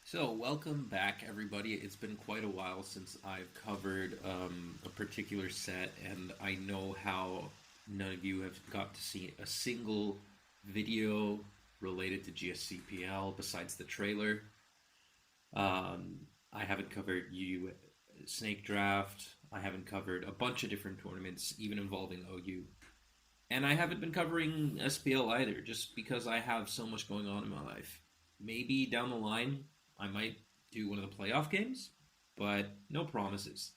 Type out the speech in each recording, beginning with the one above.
So, welcome back, everybody. It's been quite a while since I've covered a particular set, and I know how none of you have got to see a single video related to GSC PL besides the trailer. I haven't covered UU Snake Draft. I haven't covered a bunch of different tournaments, even involving OU. And I haven't been covering SPL either, just because I have so much going on in my life. Maybe down the line, I might do one of the playoff games, but no promises,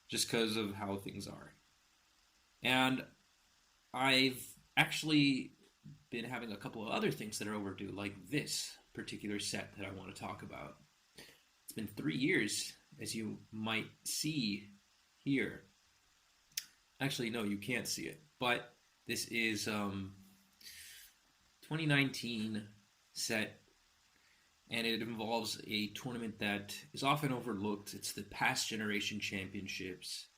just because of how things are. And I've actually been having a couple of other things that are overdue, like this particular set that I want to talk about. It's been 3 years, as you might see here. Actually, no, you can't see it, but this is 2019 set, and it involves a tournament that is often overlooked. It's the Past Generation Championships,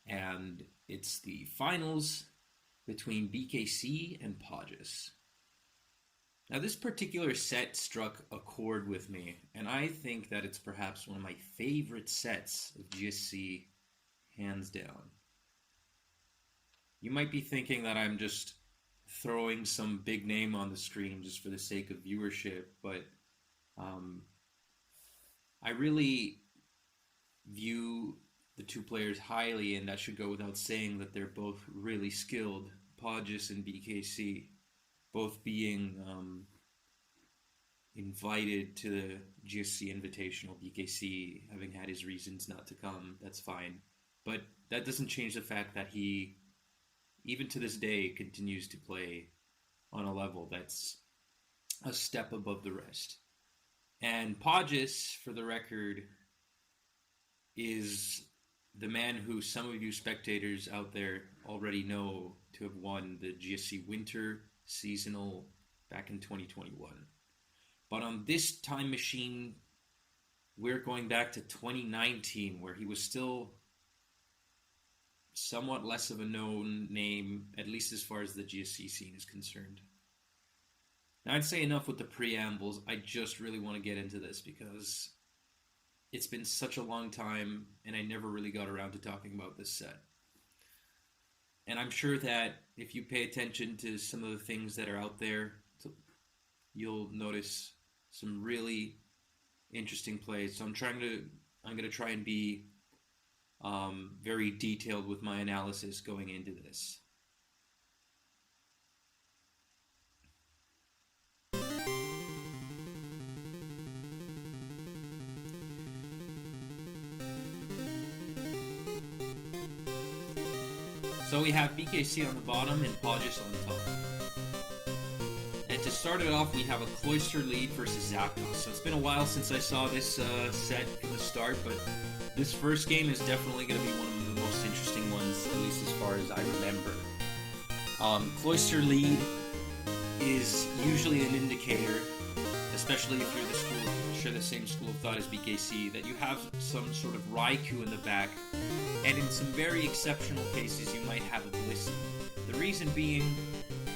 and it's the finals between BKC and Pohjis. Now, this particular set struck a chord with me, and I think that it's perhaps one of my favorite sets of GSC, hands down. You might be thinking that I'm just throwing some big name on the screen just for the sake of viewership, but I really view the two players highly, and that should go without saying that they're both really skilled, Pohjis and BKC, both being invited to the GSC Invitational. BKC having had his reasons not to come, that's fine. But that doesn't change the fact that he, even to this day, continues to play on a level that's a step above the rest. And Pohjis, for the record, is the man who some of you spectators out there already know to have won the GSC Winter Seasonal back in 2021. But on this time machine, we're going back to 2019, where he was still somewhat less of a known name, at least as far as the GSC scene is concerned. Now, I'd say enough with the preambles. I just really want to get into this because it's been such a long time and I never really got around to talking about this set. And I'm sure that if you pay attention to some of the things that are out there, you'll notice some really interesting plays. So I'm going to try and be very detailed with my analysis going into this. So we have BKC on the bottom and Pohjis on the top. And to start it off, we have a Cloister lead versus Zapdos. So it's been a while since I saw this set from the start, but this first game is definitely going to be one of the most interesting ones, at least as far as I remember. Cloister lead is usually an indicator, especially if you're share the same school of thought as BKC, that you have some sort of Raikou in the back, and in some very exceptional cases, you might have a Blissey. The reason being,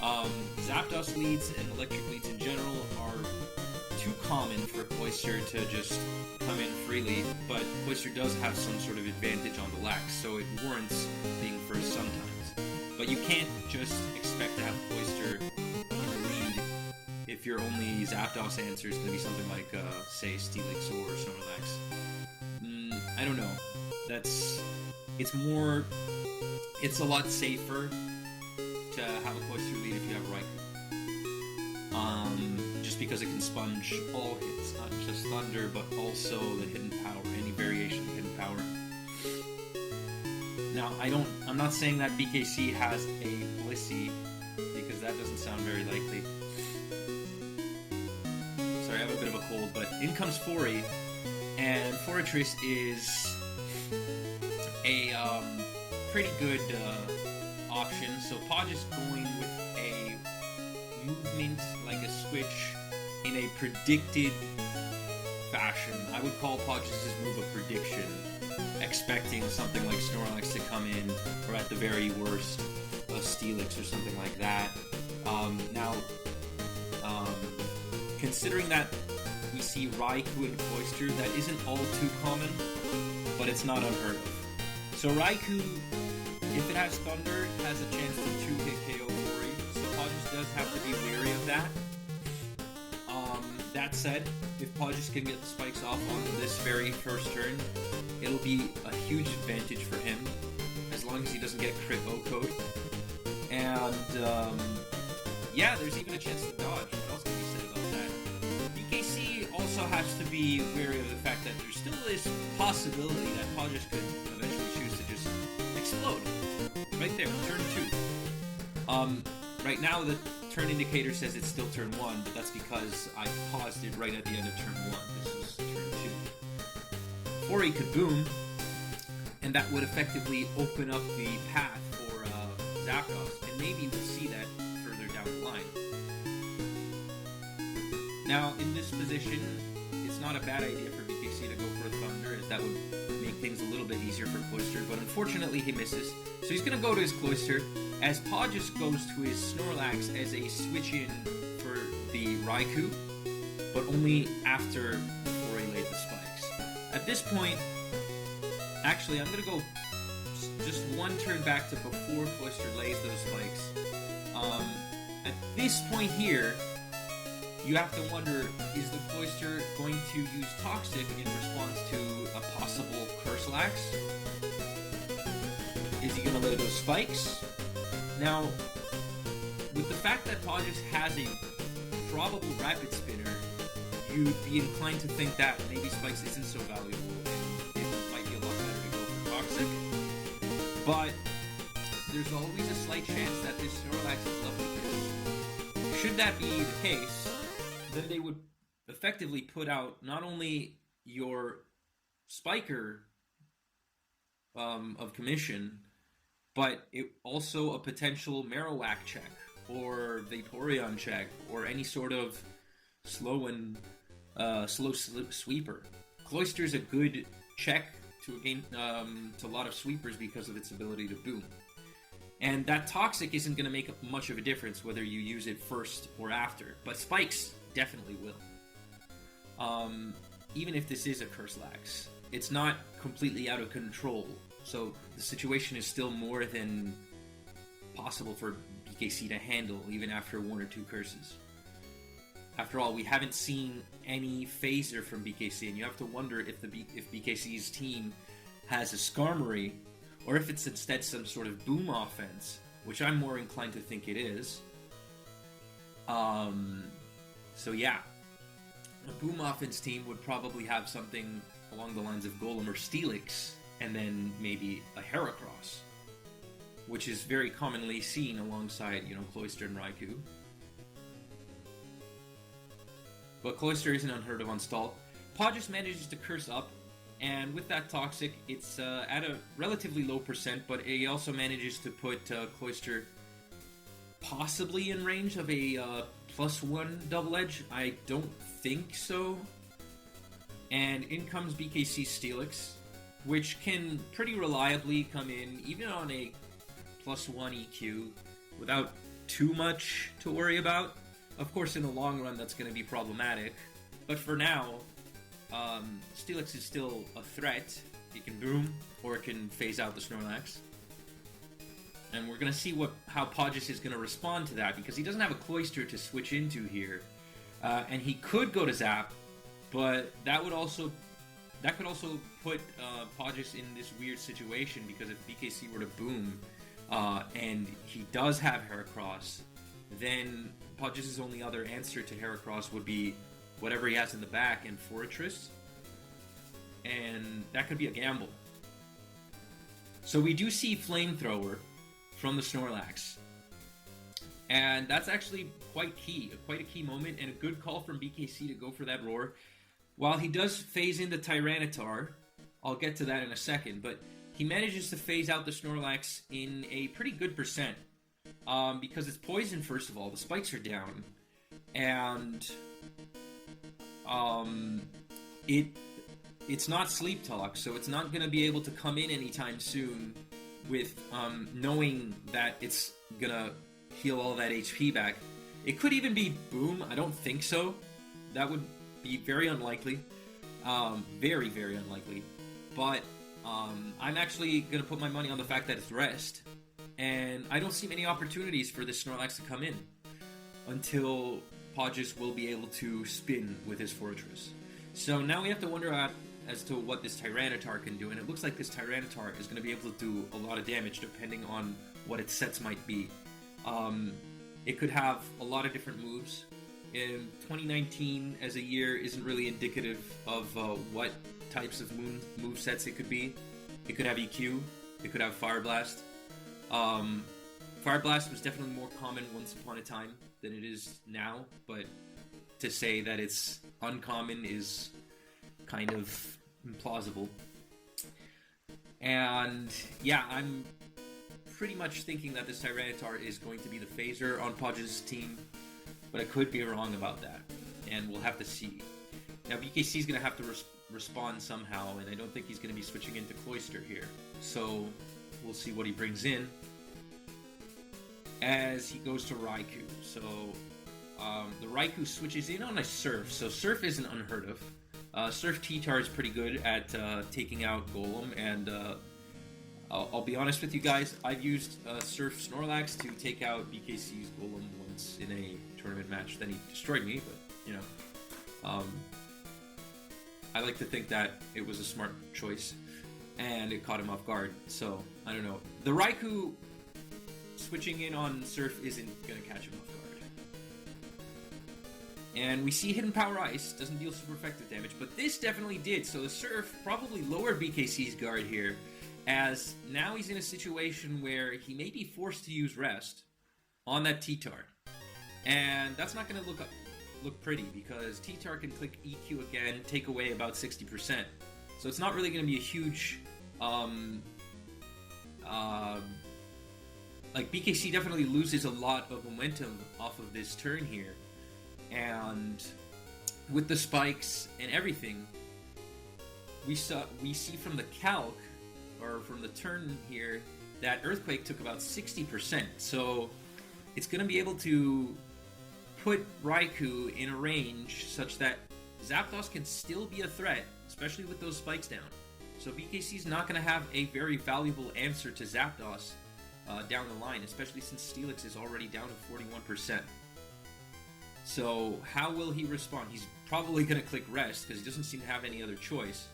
Zapdos leads and electric leads in general are too common for Cloister to just come in freely, but Cloister does have some sort of advantage on the lax, so it warrants being first sometimes. But you can't just expect to have Cloister in the lead if your only Zapdos answer is going to be something like, say, Steelix or Snorlax. I don't know. It's a lot safer to have a Cloister lead if you have Raikou. Just because it can sponge all hits, not just Thunder, but also the hidden power, any variation of hidden power. Now, I'm not saying that BKC has a Blissey, because that doesn't sound very likely. Sorry, I have a bit of a cold, but in comes Fori, and Forretress is a pretty good option. So Pohjis going with a movement like a switch in a predicted fashion. I would call Pohjis' move a prediction, expecting something like Snorlax to come in, or at the very worst, a Steelix or something like that. Now, considering that we see Raikou and Cloyster. That isn't all too common, but it's not unheard of. So Raikou, if it has Thunder, has a chance to 2-hit KO Ori, so Pohjis does have to be wary of that. That said, if Pohjis can get the spikes off on this very first turn, it'll be a huge advantage for him, as long as he doesn't get crit O-code. And, yeah, there's even a chance to dodge. What else can be said about that? BKC also has to be wary of the fact that there's still this possibility that Pohjis could eventually choose to just explode. Right there, turn 2. Right now the turn indicator says it's still turn 1, but that's because I paused it right at the end of turn 1. This is turn 2. Ori could boom, and that would effectively open up the path for Zapdos, and maybe we'll see that further down the line. Now, in this position, it's not a bad idea for BKC to go for Thunder, as that would make things a little bit easier for Cloyster, but unfortunately he misses. So he's going to go to his Cloyster, as Pohjis goes to his Snorlax as a switch-in for the Raikou, but only after Ori laid the spikes. At this point, actually, I'm going to go just one turn back to before Cloyster lays those spikes. At this point here, you have to wonder, is the Cloyster going to use Toxic in response to a possible Curse-Lax? Is he going to lay those spikes? Now, with the fact that Pohjis has a probable Rapid Spinner, you'd be inclined to think that maybe Spikes isn't so valuable and it might be a lot better to go for Toxic. But there's always a slight chance that this Snorlax is lovely. Should that be the case, then they would effectively put out not only your Spiker of commission, but it also a potential Marowak check, or Vaporeon check, or any sort of slow sweeper. Cloyster's a good check to a lot of sweepers because of its ability to boom. And that Toxic isn't going to make much of a difference whether you use it first or after, but Spikes definitely will. Even if this is a Curse-Lax, it's not completely out of control. So the situation is still more than possible for BKC to handle, even after 1 or 2 curses. After all, we haven't seen any phaser from BKC, and you have to wonder if BKC's team has a Skarmory, or if it's instead some sort of boom offense, which I'm more inclined to think it is. So yeah, a boom offense team would probably have something along the lines of Golem or Steelix, and then maybe a Heracross, which is very commonly seen alongside, Cloyster and Raikou. But Cloyster isn't unheard of on stall. Pohjis manages to curse up, and with that Toxic, it's at a relatively low percent, but he also manages to put Cloyster possibly in range of a +1 double edge. I don't think so. And in comes BKC Steelix, which can pretty reliably come in even on a +1 EQ without too much to worry about. Of course, in the long run, that's going to be problematic. But for now, Steelix is still a threat. It can boom, or it can phase out the Snorlax. And we're going to see how Pohjis is going to respond to that, because he doesn't have a Cloyster to switch into here. And he could go to Zap, but that could also put Pohjis in this weird situation, because if BKC were to boom, and he does have Heracross, then Pohjis' only other answer to Heracross would be whatever he has in the back and Fortress, and that could be a gamble. So we do see Flamethrower from the Snorlax, and that's actually quite a key moment, and a good call from BKC to go for that Roar. While he does phase in the Tyranitar, I'll get to that in a second, but he manages to phase out the Snorlax in a pretty good percent. Because it's poison, first of all, the spikes are down, and it's not Sleep Talk, so it's not going to be able to come in anytime soon with knowing that it's going to heal all that HP back. It could even be Boom, I don't think so. That would be very unlikely. Very, very unlikely. But I'm actually going to put my money on the fact that it's rest. And I don't see many opportunities for this Snorlax to come in until Pohjis will be able to spin with his Fortress. So now we have to wonder as to what this Tyranitar can do, and it looks like this Tyranitar is going to be able to do a lot of damage depending on what its sets might be. It could have a lot of different moves. In 2019 as a year isn't really indicative of what types of move sets it could be. It could have EQ, it could have Fire Blast. Fire Blast was definitely more common once upon a time than it is now, but to say that it's uncommon is kind of implausible. And yeah, I'm pretty much thinking that this Tyranitar is going to be the phaser on Pohjis' team, but I could be wrong about that, and we'll have to see. Now BKC is going to have to respond somehow, and I don't think he's going to be switching into Cloyster here, so we'll see what he brings in as he goes to Raikou. So the Raikou switches in on a Surf, so Surf isn't unheard of. Surf T-Tar is pretty good at taking out Golem, and I'll be honest with you guys, I've used Surf Snorlax to take out BKC's Golem once in a tournament match. Then he destroyed me, but, you know. I like to think that it was a smart choice, and it caught him off guard, so, I don't know. The Raikou switching in on Surf isn't going to catch him off guard. And we see Hidden Power Ice, doesn't deal super effective damage, but this definitely did, so the Surf probably lowered BKC's guard here, as now he's in a situation where he may be forced to use Rest on that T-Tar. And that's not going to look pretty, because T-Tar can click EQ again, take away about 60%. So it's not really going to be a huge... like, BKC definitely loses a lot of momentum off of this turn here. And with the spikes and everything, we see from the calc, or from the turn here, that Earthquake took about 60%. So it's going to be able to put Raikou in a range such that Zapdos can still be a threat, especially with those spikes down. So BKC's not going to have a very valuable answer to Zapdos down the line, especially since Steelix is already down to 41%. So how will he respond? He's probably going to click Rest, because he doesn't seem to have any other choice.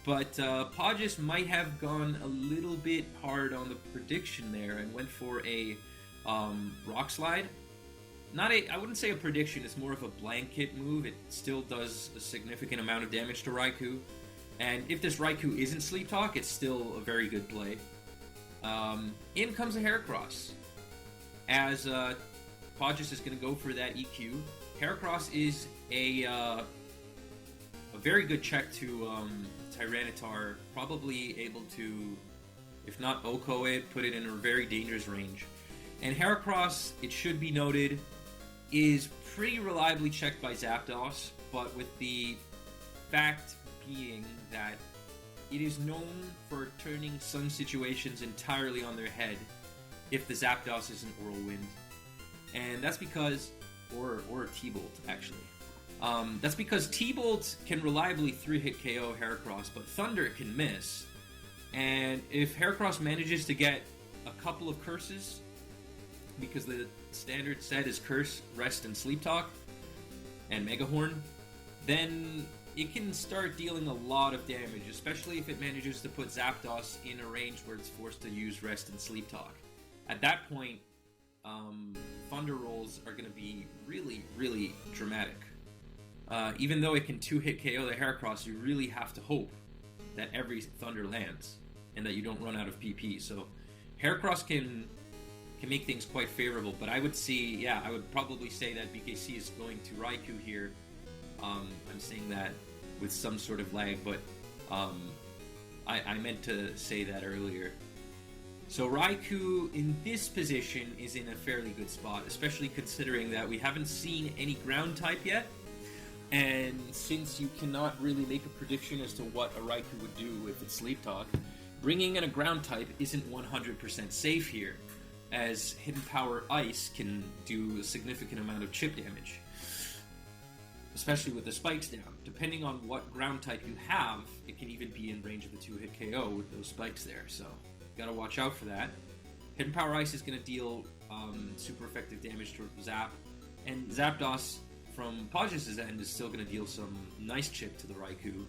But Pohjis might have gone a little bit hard on the prediction there and went for a Rock Slide. I wouldn't say a prediction, it's more of a blanket move. It still does a significant amount of damage to Raikou. And if this Raikou isn't Sleep Talk, it's still a very good play. In comes a Heracross, as Pohjis is going to go for that EQ. Heracross is a very good check to Tyranitar, probably able to, if not OHKO it, put it in a very dangerous range. And Heracross, it should be noted, is pretty reliably checked by Zapdos, but with the fact being that it is known for turning some situations entirely on their head if the Zapdos is an Whirlwind. And that's because, or T-Bolt, actually. That's because T-Bolt can reliably 3-hit KO Heracross, but Thunder can miss. And if Heracross manages to get a couple of curses, because the standard set is Curse, Rest, and Sleep Talk, and Mega Horn, then it can start dealing a lot of damage, especially if it manages to put Zapdos in a range where it's forced to use Rest and Sleep Talk. At that point, Thunder Rolls are going to be really, really dramatic. Even though it can 2-hit KO the Heracross, you really have to hope that every Thunder lands, and that you don't run out of PP. So Heracross can make things quite favorable, but I would probably say that BKC is going to Raikou here. I'm saying that with some sort of lag, but I meant to say that earlier. So Raikou in this position is in a fairly good spot, especially considering that we haven't seen any ground type yet, and since you cannot really make a prediction as to what a Raikou would do if it's Sleep Talk, bringing in a ground type isn't 100% safe here, as Hidden Power Ice can do a significant amount of chip damage. especially with the spikes down. Depending on what ground type you have, it can even be in range of the 2-hit KO with those spikes there, so gotta watch out for that. Hidden Power Ice is going to deal super effective damage to Zap, and Zapdos from Pohjis' end is still going to deal some nice chip to the Raikou.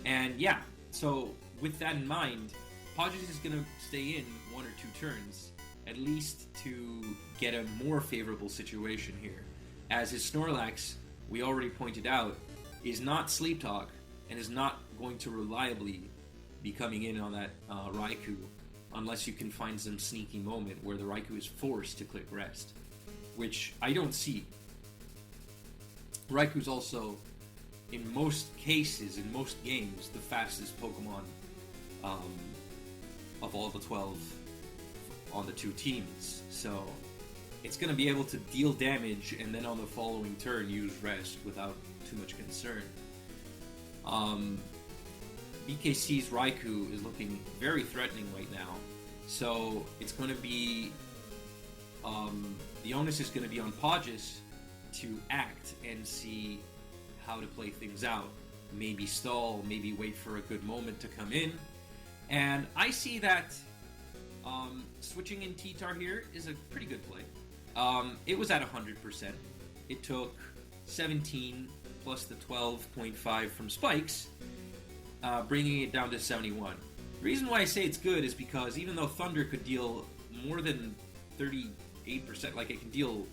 And yeah, so with that in mind, Pohjis is going to stay in 1 or 2 turns, at least to get a more favorable situation here, as his Snorlax, we already pointed out, is not Sleep Talk and is not going to reliably be coming in on that Raikou unless you can find some sneaky moment where the Raikou is forced to click Rest, which I don't see. Raikou's also, in most cases, in most games, the fastest Pokemon of all the 12 on the 2 teams, so it's going to be able to deal damage and then on the following turn use Rest without too much concern. BKC's Raikou is looking very threatening right now, so it's going to be the onus is going to be on Pohjis to act and see how to play things out. Maybe stall, maybe wait for a good moment to come in, and I see that switching in T-Tar here is a pretty good play. It was at 100%. It took 17 plus the 12.5 from Spikes, bringing it down to 71. The reason why I say it's good is because even though Thunder could deal more than 38%, like it can deal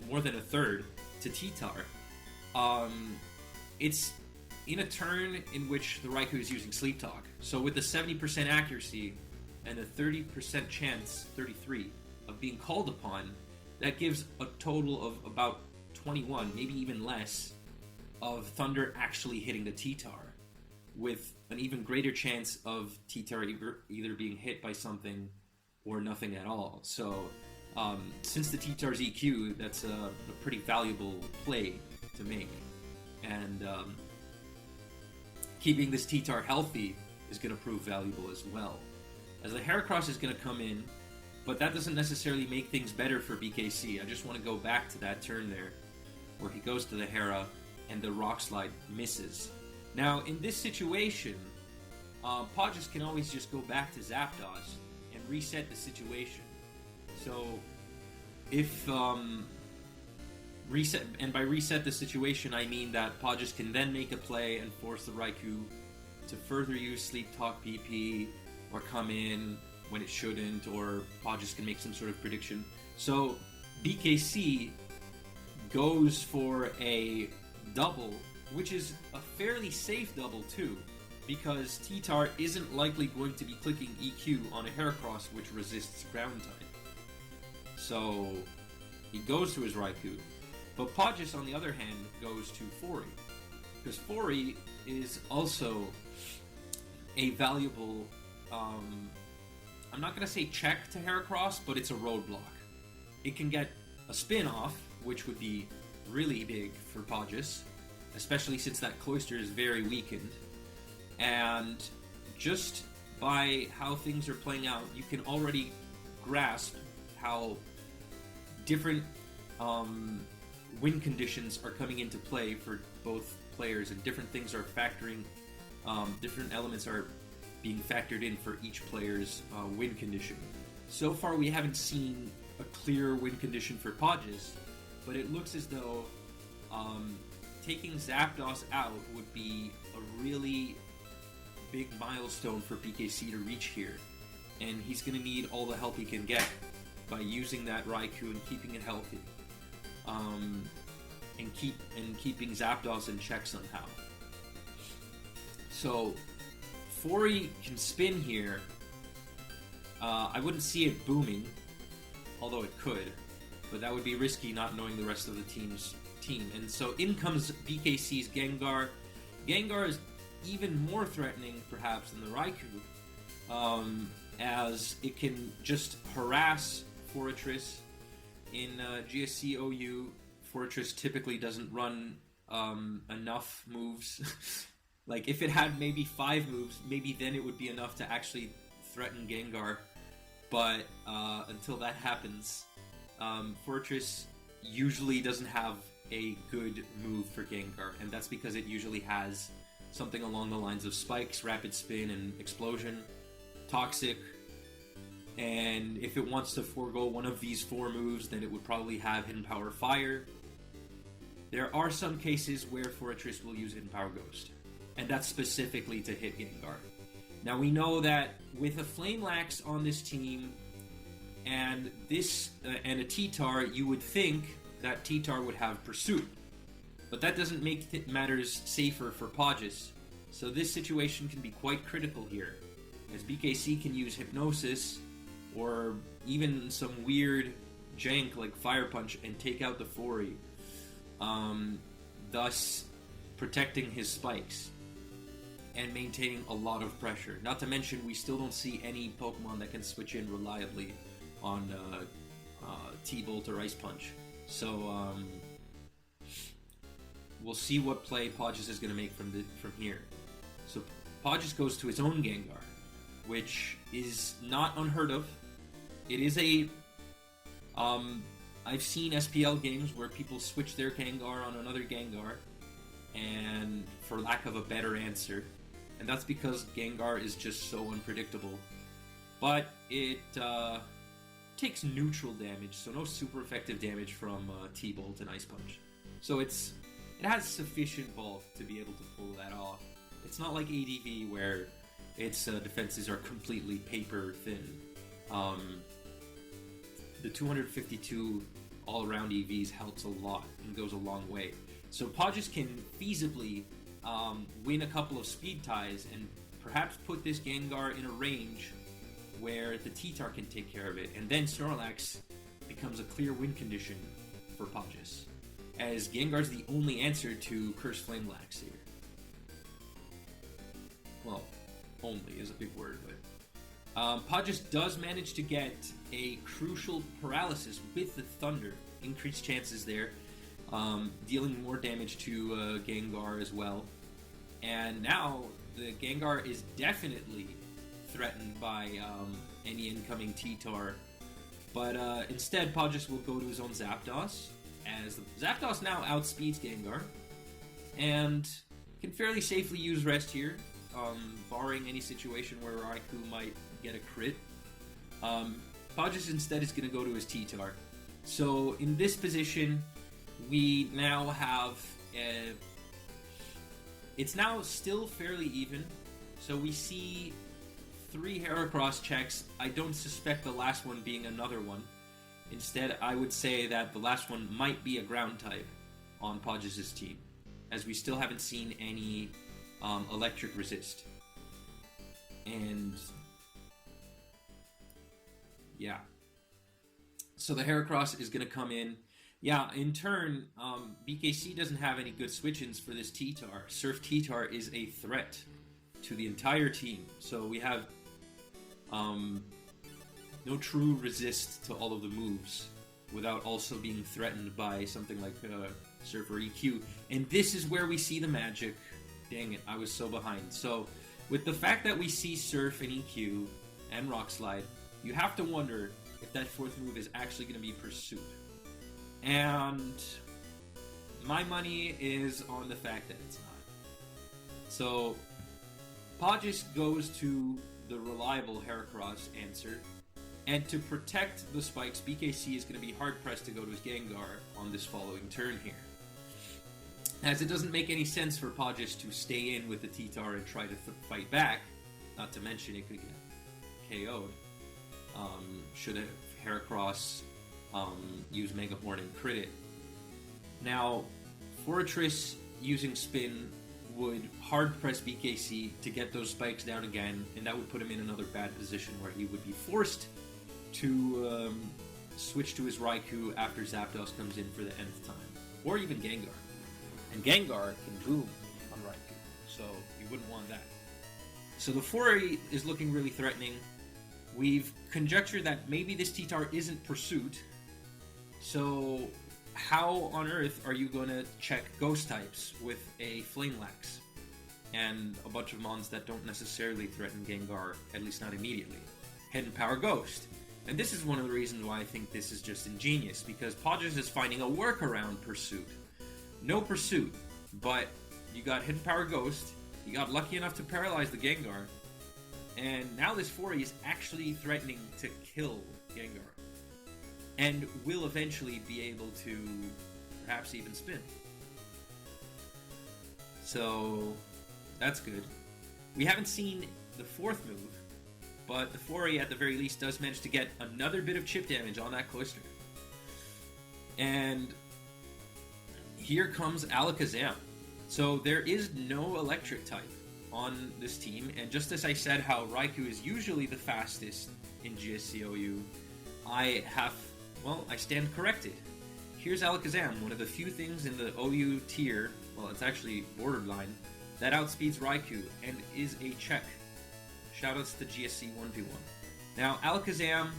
more than a third to T-Tar, it's in a turn in which the Raikou is using Sleep Talk. So with the 70% accuracy and the 30% chance, 33, of being called upon, that gives a total of about 21, maybe even less, of Thunder actually hitting the T-Tar, with an even greater chance of T-Tar either being hit by something or nothing at all. So, since the T-Tar's EQ, that's a pretty valuable play to make. And keeping this T-Tar healthy is going to prove valuable as well. As the Heracross is going to come in, but that doesn't necessarily make things better for BKC. I just want to go back to that turn there, where he goes to the Hera, and the Rock Slide misses. Now, in this situation, Pohjis can always just go back to Zapdos and reset the situation. So, if reset, and by reset the situation, I mean that Pohjis can then make a play and force the Raikou to further use Sleep Talk PP, or come in when it shouldn't, or Pohjis can make some sort of prediction. So, BKC goes for a double, which is a fairly safe double too, because T-Tar isn't likely going to be clicking EQ on a Heracross which resists ground type. So he goes to his Raikou, but Pohjis on the other hand goes to Fori, because Fori is also a valuable, I'm not going to say check to Heracross, but it's a roadblock. It can get a spin off, which would be really big for Pohjis, especially since that Cloyster is very weakened. And just by how things are playing out, you can already grasp how different win conditions are coming into play for both players, and different things are factoring, different elements are being factored in for each player's win condition. So far we haven't seen a clear win condition for Pohjis, but it looks as though taking Zapdos out would be a really big milestone for BKC to reach here, and he's going to need all the help he can get by using that Raikou and keeping it healthy, and keeping Zapdos in check somehow. So Fori can spin here. I wouldn't see it booming, although it could, but that would be risky not knowing the rest of the team. And so in comes BKC's Gengar. Gengar is even more threatening, perhaps, than the Raikou, as it can just harass Forretress. In GSC OU, Forretress typically doesn't run enough moves. Like, if it had maybe 5 moves, maybe then it would be enough to actually threaten Gengar. But until that happens, Forretress usually doesn't have a good move for Gengar, and that's because it usually has something along the lines of Spikes, Rapid Spin, and Explosion, Toxic, and if it wants to forego one of these 4 moves, then it would probably have Hidden Power Fire. There are some cases where Fortress will use Hidden Power Ghost, and that's specifically to hit Gengar. Now we know that with a Flame Lax on this team, and a T-Tar, you would think that T-Tar would have Pursuit. But that doesn't make matters safer for Pohjis, so this situation can be quite critical here, as BKC can use Hypnosis, or even some weird jank like Fire Punch and take out the Fori, thus protecting his spikes and maintaining a lot of pressure. Not to mention, we still don't see any Pokemon that can switch in reliably on T-Bolt or Ice Punch. So we'll see what play Pohjis is going to make from here. So Pohjis goes to his own Gengar, which is not unheard of. It is a... I've seen SPL games where people switch their Gengar on another Gengar, and for lack of a better answer, and that's because Gengar is just so unpredictable. But it takes neutral damage, so no super effective damage from T-Bolt and Ice Punch. So it has sufficient bulk to be able to pull that off. It's not like ADV where its defenses are completely paper thin. The 252 all-around EVs helps a lot and goes a long way. So Pohjis can feasibly win a couple of speed ties and perhaps put this Gengar in a range where the T-Tar can take care of it, and then Snorlax becomes a clear win condition for Pohjis, as Gengar's the only answer to Curse Flame Lax here. Well, only is a big word, but Pohjis does manage to get a crucial paralysis with the Thunder, increased chances there, dealing more damage to Gengar as well. And now the Gengar is definitely threatened by any incoming T-Tar, but instead Pohjis will go to his own Zapdos, as Zapdos now outspeeds Gengar and can fairly safely use Rest here, barring any situation where Raikou might get a crit. Pohjis instead is going to go to his T-Tar. So in this position, we now have it's now still fairly even. So we see 3 Heracross checks. I don't suspect the last one being another one. Instead, I would say that the last one might be a ground type on Pohjis' team, as we still haven't seen any electric resist. And yeah. So the Heracross is going to come in. Yeah, in turn, BKC doesn't have any good switch-ins for this T-Tar. Surf T-Tar is a threat to the entire team. So we have no true resist to all of the moves without also being threatened by something like Surf or EQ. And this is where we see the magic. Dang it, I was so behind. So with the fact that we see Surf and EQ and Rock Slide, you have to wonder if that 4th move is actually going to be Pursuit. And my money is on the fact that it's not. So Pohjis goes to the reliable Heracross answer, and to protect the spikes, BKC is going to be hard-pressed to go to his Gengar on this following turn here, as it doesn't make any sense for Pohjis to stay in with the T-Tar and try to fight back, not to mention it could get KO'd. Should have Heracross use Mega Horn and crit it. Now, Fortress using Spin would hard press BKC to get those spikes down again, and that would put him in another bad position where he would be forced to switch to his Raikou after Zapdos comes in for the nth time, or even Gengar. And Gengar can boom on Raikou, so you wouldn't want that. So the Fori is looking really threatening. We've conjectured that maybe this T-Tar isn't Pursuit, so how on earth are you going to check Ghost types with a Flame Lax and a bunch of mons that don't necessarily threaten Gengar, at least not immediately? Hidden Power Ghost. And this is one of the reasons why I think this is just ingenious, because Pohjis is finding a workaround Pursuit. No pursuit, but you got Hidden Power Ghost, you got lucky enough to paralyze the Gengar, and now this Fori is actually threatening to kill Gengar. And will eventually be able to perhaps even spin. So, that's good. We haven't seen the fourth move, but the Fori at the very least does manage to get another bit of chip damage on that Cloyster. And here comes Alakazam. So there is no electric type on this team, and just as I said how Raikou is usually the fastest in GSC OU, I stand corrected. Here's Alakazam, one of the few things in the OU tier, well, it's actually borderline, that outspeeds Raikou and is a check. Shoutouts to GSC 1v1. Now, Alakazam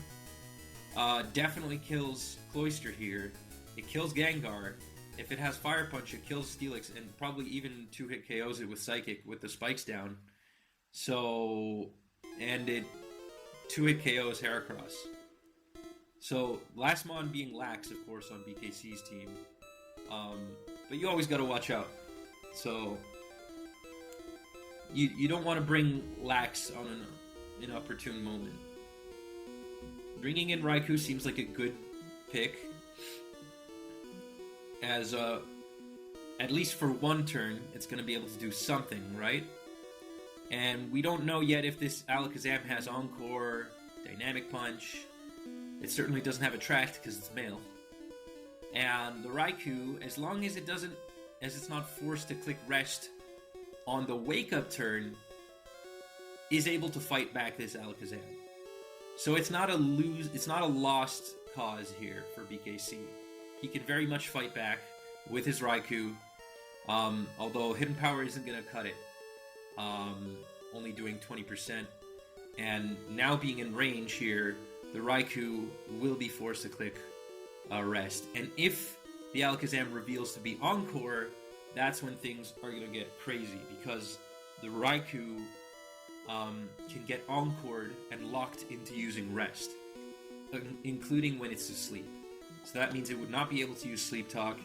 definitely kills Cloyster here. It kills Gengar. If it has Fire Punch, it kills Steelix, and probably even 2-hit KOs it with Psychic with the spikes down. So, and it 2-hit KOs Heracross. So, last Mon being Lax, of course, on BKC's team. But you always gotta watch out. So, you don't want to bring Lax on an inopportune moment. Bringing in Raikou seems like a good pick, as at least for one turn, it's going to be able to do something, right? And we don't know yet if this Alakazam has Encore, Dynamic Punch. It certainly doesn't have Attract because it's male. And the Raikou, as long as it's not forced to click Rest on the Wake Up turn, is able to fight back this Alakazam. So it's not a lost cause here for BKC. He can very much fight back with his Raikou, although Hidden Power isn't going to cut it, only doing 20%. And now being in range here, the Raikou will be forced to click Rest. And if the Alakazam reveals to be Encore, that's when things are going to get crazy, because the Raikou can get Encored and locked into using Rest, including when it's asleep. So that means it would not be able to use Sleep Talk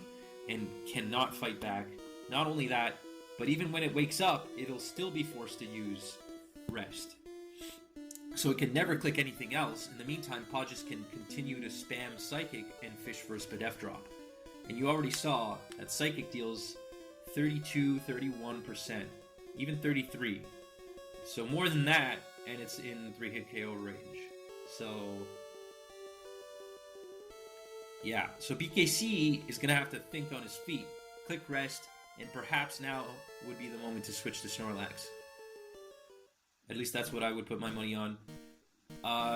and cannot fight back. Not only that, but even when it wakes up, it'll still be forced to use Rest. So it can never click anything else. In the meantime, Pohjis can continue to spam Psychic and fish for a Spadef drop. And you already saw that Psychic deals 32, 31%, even 33. So more than that, and it's in 3-hit KO range. So, yeah. So BKC is going to have to think on his feet, click Rest, and perhaps now would be the moment to switch to Snorlax. At least that's what I would put my money on.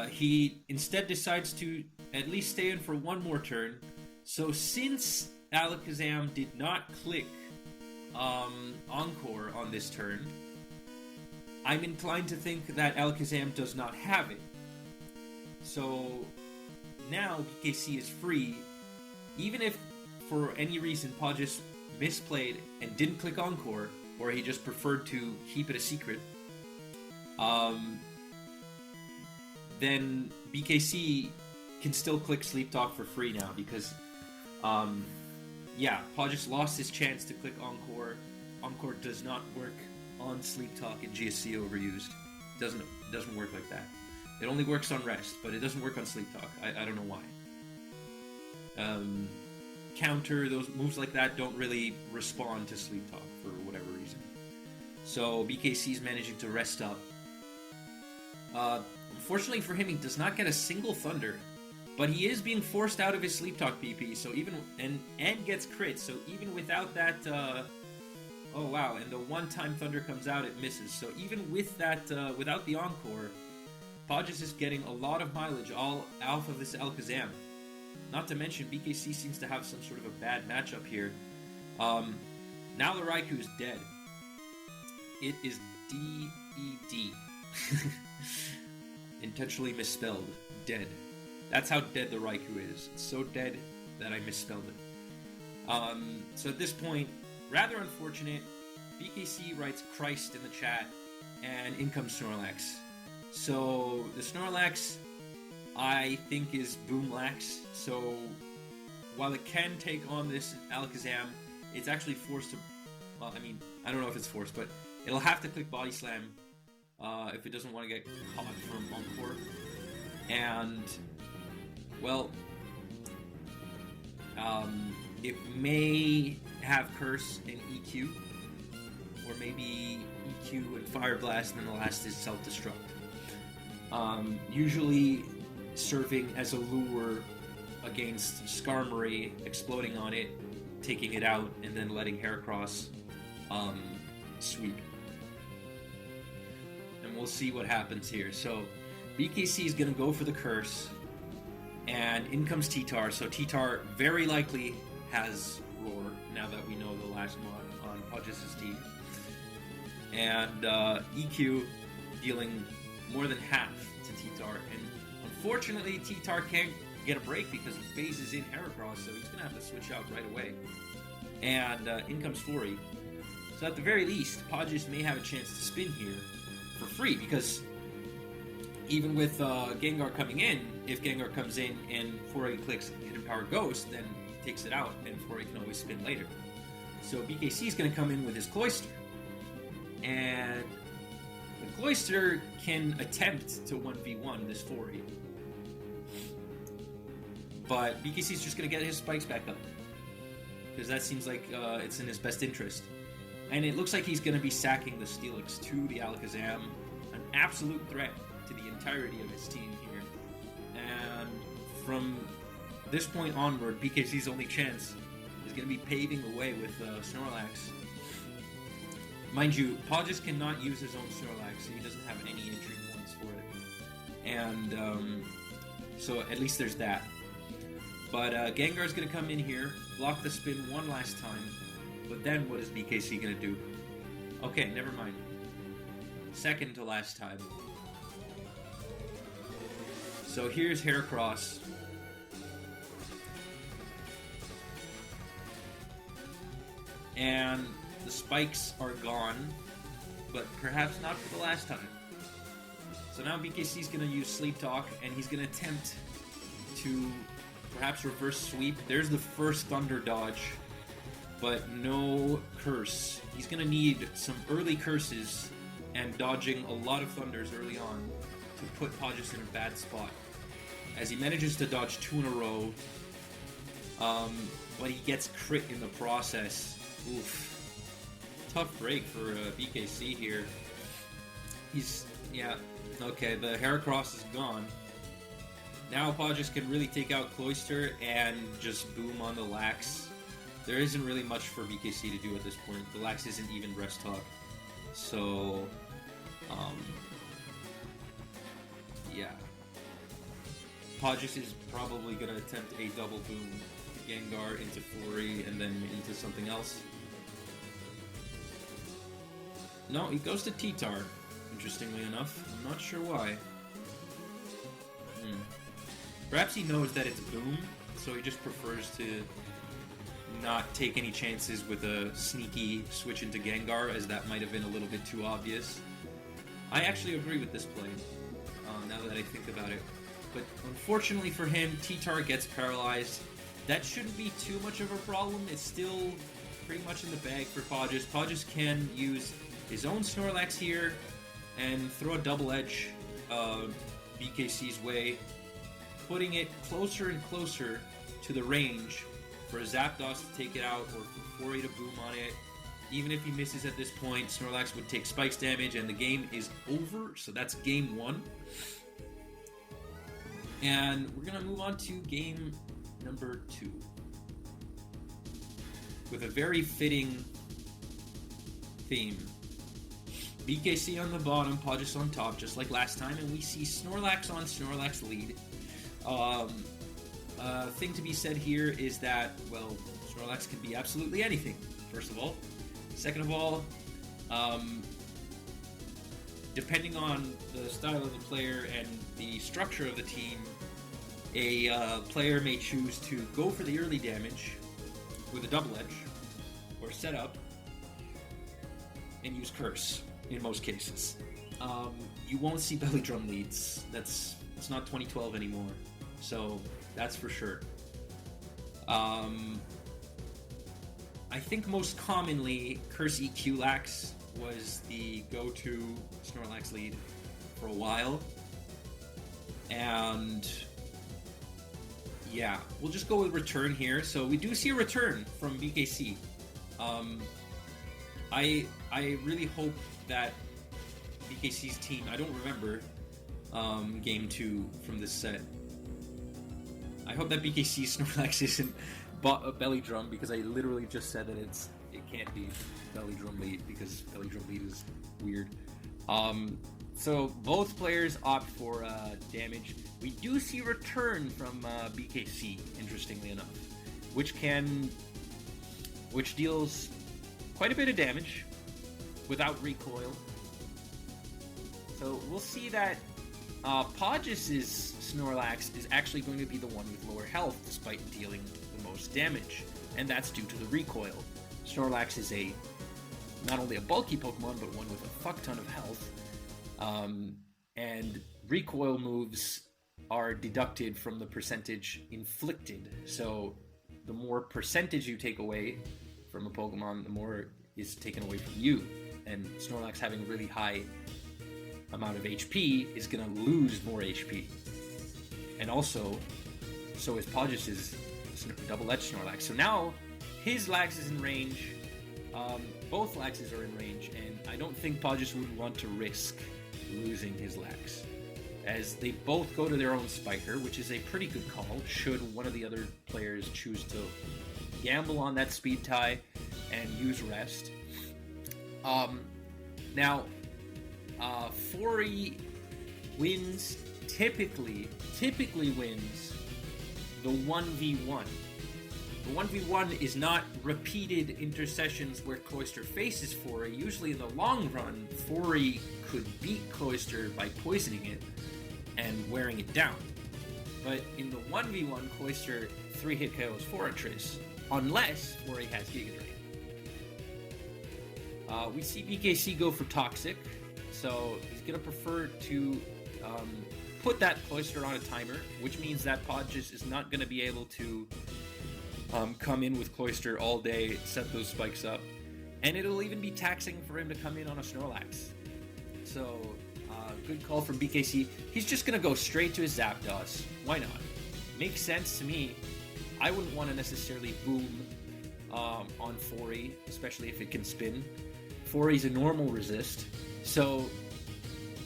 He instead decides to at least stay in for one more turn. So since Alakazam did not click Encore on this turn, I'm inclined to think that Alakazam does not have it. So now BKC is free, even if for any reason Pohjis misplayed and didn't click Encore, or he just preferred to keep it a secret, then BKC can still click Sleep Talk for free now, because Pohjis lost his chance to click Encore. Encore does not work on Sleep Talk in GSC Overused. Doesn't work like that. It only works on Rest, but it doesn't work on Sleep Talk. I don't know why. Counter, those moves like that don't really respond to Sleep Talk for whatever reason. So BKC's managing to rest up. Unfortunately for him, he does not get a single Thunder, but he is being forced out of his Sleep Talk PP. So even and gets crit. So even without that, oh wow! And the one-time Thunder comes out, it misses. So even with that, without the Encore, Pohjis is getting a lot of mileage all off of this Alakazam. Not to mention, BKC seems to have some sort of a bad matchup here. Now the Raikou is dead. It is D-E-D. Intentionally misspelled. Dead. That's how dead the Raikou is. It's so dead that I misspelled it. So at this point, rather unfortunate, BKC writes Christ in the chat, and in comes Snorlax. So the Snorlax, I think, is Boomlax. So while it can take on this Alakazam, it's actually forced to. Well, I mean, I don't know if it's forced, but it'll have to click Body Slam if it doesn't want to get caught from Encore. And well, it may have Curse and EQ, or maybe EQ and Fire Blast, and then the last is Self-Destruct. Usually serving as a lure against Skarmory, exploding on it, taking it out, and then letting Heracross sweep. And we'll see what happens here. So BKC is going to go for the Curse, and in comes T-Tar. So T-Tar very likely has Roar, now that we know the last mod on Pohjis' team. And EQ dealing more than half to T-Tar. And unfortunately, T-Tar can't get a break because he phases in Heracross, so he's going to have to switch out right away. And in comes Flurry. So at the very least, Pohjis may have a chance to spin here for free, because even with Gengar coming in, if Gengar comes in and Flurry clicks Hidden Power Ghost, then he takes it out, and Flurry can always spin later. So BKC is going to come in with his Cloyster. And the Cloyster can attempt to 1v1 this Flurry. But BKC is just going to get his spikes back up, because that seems like it's in his best interest. And it looks like he's going to be sacking the Steelix to the Alakazam, an absolute threat to the entirety of his team here. And from this point onward, BKC's only chance is going to be paving the way with Snorlax. Mind you, Pohjis cannot use his own Snorlax, so he doesn't have any entry points for it. And so at least there's that. But Gengar's going to come in here, block the spin one last time. But then what is BKC going to do? Okay, never mind. Second to last time. So here's Heracross. And the spikes are gone, but perhaps not for the last time. So now BKC is going to use Sleep Talk, and he's going to attempt to perhaps reverse sweep. There's the first Thunder dodge, but no Curse. He's going to need some early Curses and dodging a lot of Thunders early on to put Pohjis in a bad spot. As he manages to dodge 2 in a row, but he gets crit in the process. Oof. Tough break for BKC here. Okay, the Heracross is gone. Now Pohjis can really take out Cloyster and just boom on the Lax. There isn't really much for BKC to do at this point. The Lax isn't even Rest Talk. So, yeah. Pohjis is probably going to attempt a double boom Gengar into Flurry and then into something else. No, he goes to T-Tar, interestingly enough. I'm not sure why. Perhaps he knows that it's boom, so he just prefers to not take any chances with a sneaky switch into Gengar, as that might have been a little bit too obvious. I actually agree with this play, now that I think about it. But unfortunately for him, T-Tar gets paralyzed. That shouldn't be too much of a problem. It's still pretty much in the bag for Pohjis. Pohjis can use his own Snorlax here and throw a double edge BKC's way, putting it closer and closer to the range for Zapdos to take it out, or for Flurry to boom on it. Even if he misses at this point, Snorlax would take spikes damage and the game is over. So that's game 1. And we're going to move on to game number 2. With a very fitting theme. BKC on the bottom, Pohjis on top, just like last time, and we see Snorlax on Snorlax lead. Thing to be said here is that, well, Snorlax can be absolutely anything, first of all. Second of all, depending on the style of the player and the structure of the team, a player may choose to go for the early damage with a double edge, or set up, and use Curse in most cases. You won't see Belly Drum leads. It's not 2012 anymore, so that's for sure. I I think most commonly, Curse EQ Lax was the go-to Snorlax lead for a while. And yeah, we'll just go with return here. So we do see a return from BKC. I really hope that BKC's team, I don't remember game 2 from this set. I hope that BKC Snorlax isn't a belly drum, because I literally just said that it can't be belly drum lead, because belly drum lead is weird. So both players opt for damage. We do see return from BKC, interestingly enough, which deals quite a bit of damage without recoil. So we'll see that Pohjis' Snorlax is actually going to be the one with lower health, despite dealing the most damage, and that's due to the recoil. Snorlax is not only a bulky Pokemon, but one with a fuck ton of health, and recoil moves are deducted from the percentage inflicted. So the more percentage you take away from a Pokemon, the more is taken away from you. And Snorlax having a really high amount of HP is going to lose more HP. And also, so is Pohjis' double-edged Snorlax. So now, his Lax is in range. Both Laxes are in range, and I don't think Pohjis would want to risk losing his Lax, as they both go to their own Spiker, which is a pretty good call, should one of the other players choose to gamble on that speed tie and use rest. Now, Fori wins, typically wins the 1v1. The 1v1 is not repeated intercessions where Cloyster faces Fori. Usually in the long run, Fori could beat Cloyster by poisoning it and wearing it down. But in the 1v1, Cloyster 3-hit KOs Fortress, unless Fori has Giga Drain. We see BKC go for Toxic, so he's going to prefer to put that Cloyster on a timer, which means that Pohjis is not going to be able to come in with Cloyster all day, set those spikes up, and it'll even be taxing for him to come in on a Snorlax. So, good call from BKC. He's just going to go straight to his Zapdos. Why not? Makes sense to me. I wouldn't want to necessarily boom on Fori, especially if it can spin. Fori's a normal resist, so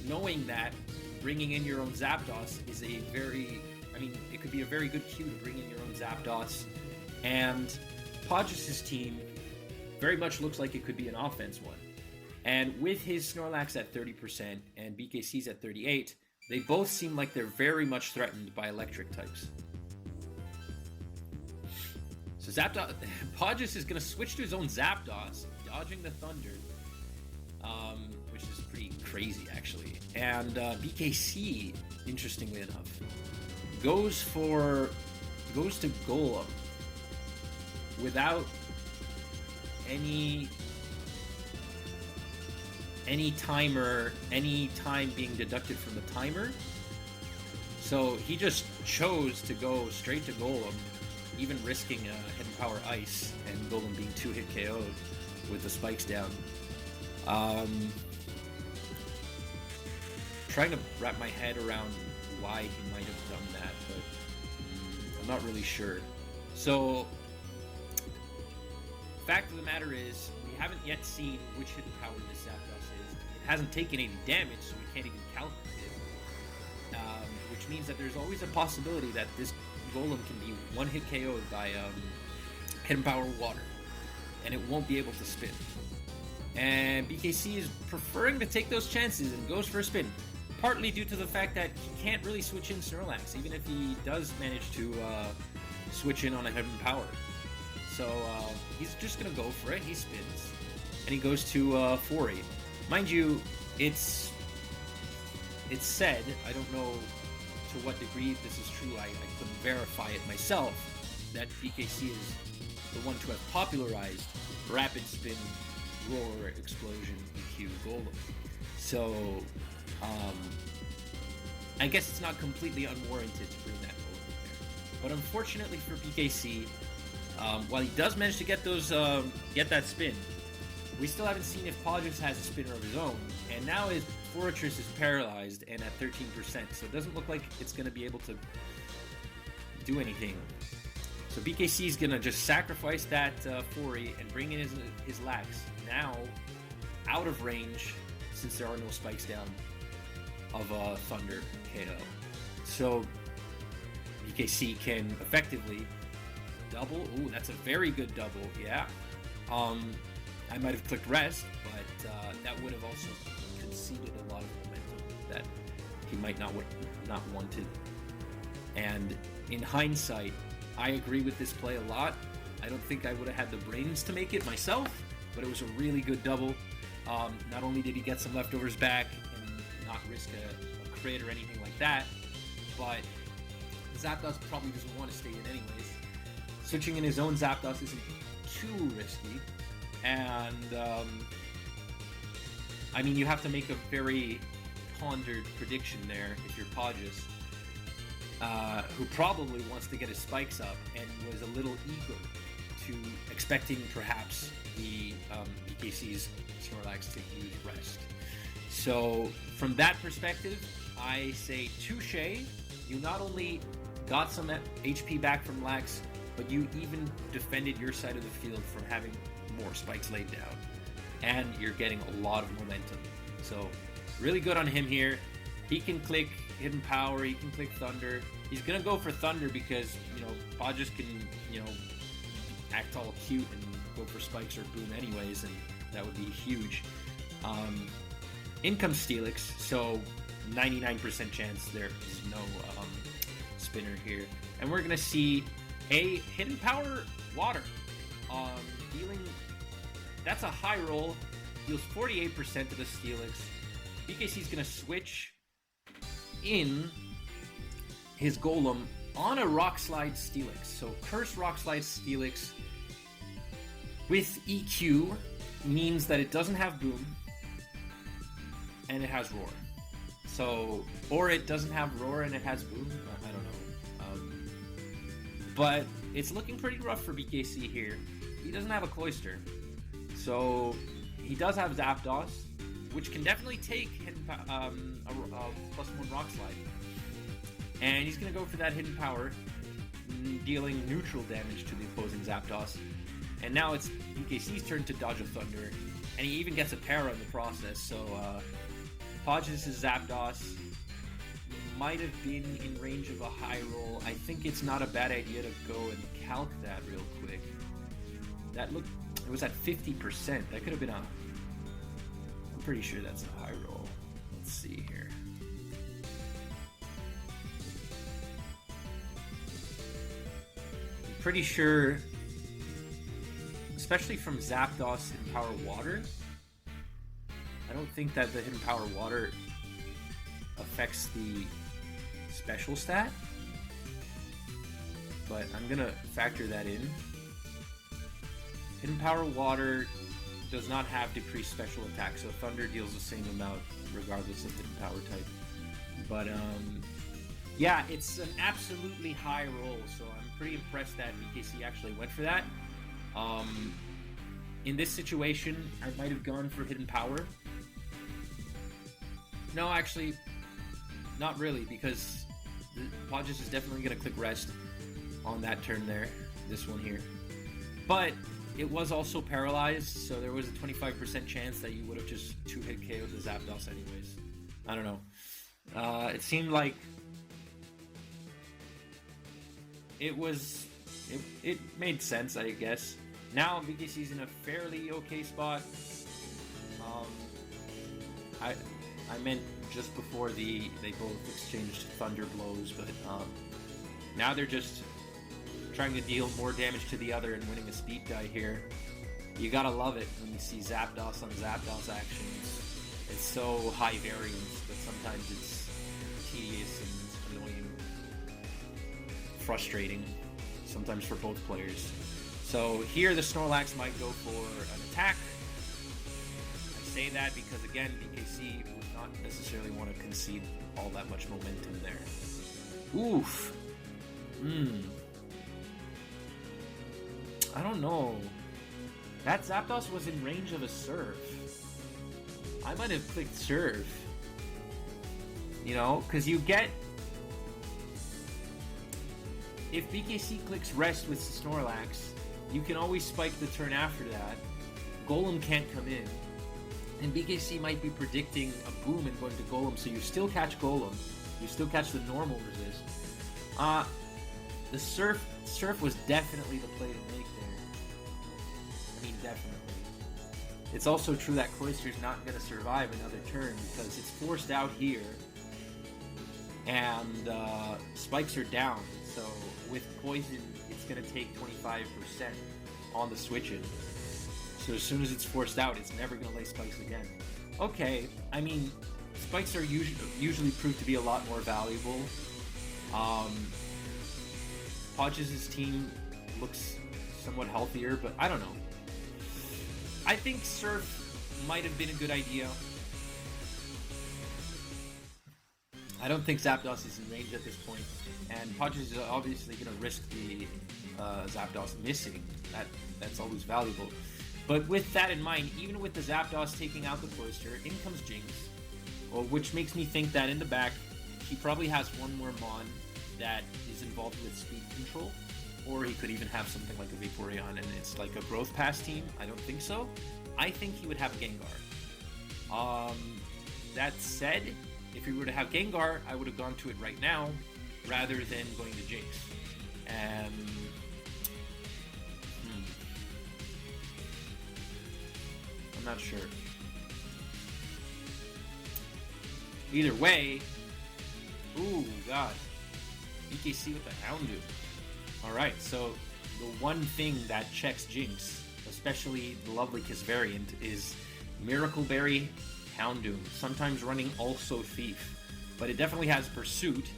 knowing that, bringing in your own Zapdos is it could be a very good cue to bring in your own Zapdos. And Pohjis' team very much looks like it could be an offense one. And with his Snorlax at 30% and BKC's at 38%, they both seem like they're very much threatened by electric types. So Pohjis is going to switch to his own Zapdos, dodging the Thunder, which is pretty crazy, actually. And BKC, interestingly enough, goes to Golem without any timer, any time being deducted from the timer. So he just chose to go straight to Golem, even risking Hidden Power Ice and Golem being 2-hit KO'd with the spikes down. Trying to wrap my head around why he might have done that, but I'm not really sure. So, fact of the matter is, we haven't yet seen which hidden power this Zapdos is. It hasn't taken any damage, so we can't even calculate it. Which means that there's always a possibility that this Golem can be 1-hit KO'd by Hidden Power Water, and it won't be able to spin. And BKC is preferring to take those chances and goes for a spin, partly due to the fact that he can't really switch in Snorlax, even if he does manage to switch in on a Hidden Power. So he's just going to go for it. He spins, and he goes to Fori. Mind you, it's said, I don't know to what degree this is true, I couldn't verify it myself, that BKC is the one to have popularized Rapid Spin, Roar, Explosion, EQ, Golem. So, I guess it's not completely unwarranted to bring that Golem in there. But unfortunately for BKC, While he does manage to get those, get that spin, we still haven't seen if Pohjis has a spinner of his own. And now his Fortress is paralyzed and at 13%, so it doesn't look like it's going to be able to do anything. So BKC is going to just sacrifice that Fori and bring in his Lax. Now, out of range, since there are no spikes down, of Thunder KO. So BKC can effectively double. Ooh, that's a very good double, yeah. I might have clicked rest, but that would have also conceded a lot of momentum that he might not wanted. And in hindsight, I agree with this play a lot. I don't think I would have had the brains to make it myself, but it was a really good double. Not only did he get some leftovers back and not risk a crit or anything like that, but Zapdos probably doesn't want to stay in anyways. Switching in his own Zapdos isn't too risky, and I mean, you have to make a very pondered prediction there if you're Pohjis, who probably wants to get his spikes up and was a little eager to expecting perhaps the BKC's Snorlax to use rest. So from that perspective, I say touche. You not only got some HP back from Lax, but you even defended your side of the field from having more spikes laid down. And you're getting a lot of momentum. So really good on him here. He can click Hidden Power, he can click Thunder. He's gonna go for Thunder because, you know, Pohjis can, you know, act all cute and go for spikes or boom anyways, and that would be huge. In comes Steelix, so 99% chance there is no spinner here. And we're gonna see a Hidden Power Water. Dealing, that's a high roll, deals 48% to the Steelix. BKC's gonna switch in his Golem on a Rock Slide Steelix. So Curse Rock Slide Steelix with EQ means that it doesn't have Boom and it has Roar. So, or it doesn't have Roar and it has Boom. I don't know. But it's looking pretty rough for BKC here. He doesn't have a Cloyster. So he does have Zapdos, which can definitely take a +1 Rock Slide. And he's going to go for that Hidden Power, dealing neutral damage to the opposing Zapdos. And now it's BKC's turn to dodge a Thunder, and he even gets a Para in the process. So Pohjis' Zapdos might have been in range of a high roll. I think it's not a bad idea to go and calc that real quick. That looked, it was at 50%. That could have been a, I'm pretty sure that's a high roll. Let's see here. I'm pretty sure, especially from Zapdos Hidden Power Water, I don't think that the Hidden Power Water affects the special stat, but I'm gonna factor that in. Hidden Power Water does not have decreased special attack, so Thunder deals the same amount regardless of Hidden Power type. But yeah, it's an absolutely high roll, so I'm pretty impressed that BKC actually went for that. In this situation, I might have gone for Hidden Power. No, actually, not really, because Pohjis is definitely going to click Rest on that turn there, this one here. But it was also paralyzed, so there was a 25% chance that you would have just 2-hit KO'd the Zapdos anyways. I don't know. It seemed like it made sense, I guess. Now BKC's in a fairly okay spot. I meant just before they both exchanged Thunder blows, but now they're just trying to deal more damage to the other and winning a speed die here. You gotta love it when you see Zapdos on Zapdos actions. It's so high variance, but sometimes it's tedious and annoying, frustrating, sometimes for both players. So here the Snorlax might go for an attack. I say that because again, BKC would not necessarily want to concede all that much momentum there. Oof. I don't know. That Zapdos was in range of a Surf. I might have clicked Surf. You know, because you get... If BKC clicks Rest with Snorlax, you can always spike the turn after that. Golem can't come in. And BKC might be predicting a boom and going to Golem, so you still catch Golem. You still catch the normal resist. The Surf was definitely the play to make there. I mean, definitely. It's also true that Cloyster's not going to survive another turn because it's forced out here. And spikes are down, so with Poison, it's going to take 25% on the switch-in. So as soon as it's forced out, it's never going to lay spikes again. Okay, I mean, spikes are usually proved to be a lot more valuable. Pohjis' team looks somewhat healthier, but I don't know. I think Surf might have been a good idea. I don't think Zapdos is in range at this point, and Pohjis is obviously going to risk the Zapdos missing. That's always valuable. But with that in mind, even with the Zapdos taking out the Cloyster, in comes Jinx, which makes me think that in the back, he probably has one more Mon that is involved with speed control, or he could even have something like a Vaporeon and it's like a Growth Pass team. I don't think so. I think he would have Gengar. That said, if he were to have Gengar, I would have gone to it right now rather than going to Jinx. I'm not sure. Either way, ooh, God. BKC with the Houndoom. Alright, so the one thing that checks Jinx, especially the Lovely Kiss variant, is Miracle Berry, Houndoom. Sometimes running also Thief. But it definitely has Pursuit,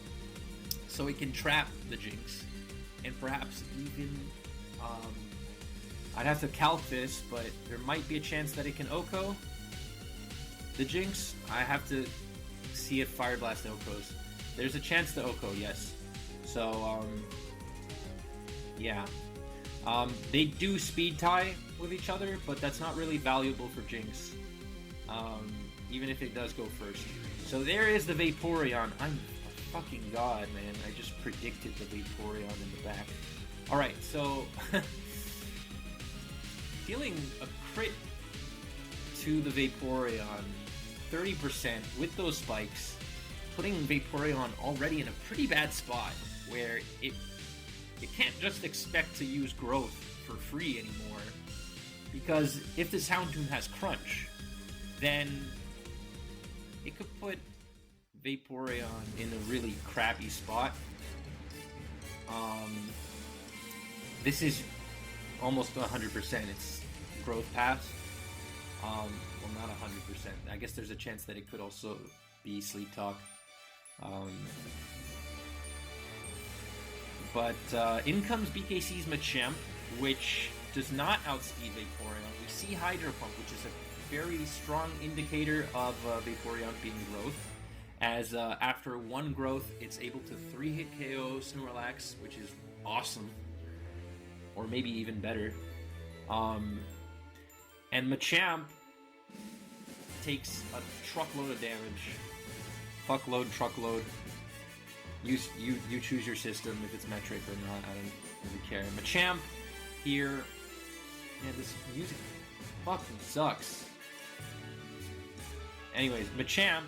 so it can trap the Jinx. And perhaps even... I'd have to calc this, but there might be a chance that it can Oko the Jinx. I have to see if Fire Blast Okos. There's a chance to Oko, yes. So, yeah. They do speed tie with each other, but that's not really valuable for Jinx. Even if it does go first. So there is the Vaporeon. I'm a fucking god, man. I just predicted the Vaporeon in the back. Alright, so... dealing a crit to the Vaporeon, 30% with those spikes, putting Vaporeon already in a pretty bad spot where it can't just expect to use Growth for free anymore, because if this Houndoom has Crunch, then it could put Vaporeon in a really crappy spot. This is almost 100%. It's Growth Pass. Well, not 100%. I guess there's a chance that it could also be Sleep Talk. But in comes BKC's Machamp, which does not outspeed Vaporeon. We see Hydro Pump, which is a very strong indicator of Vaporeon being Growth, as after one Growth, it's able to 3-hit KO Snorlax, which is awesome. Or maybe even better. And Machamp takes a truckload of damage. Fuckload, truckload. You choose your system if it's metric or not. I don't really care. Machamp here. Man, this music fucking sucks. Anyways, Machamp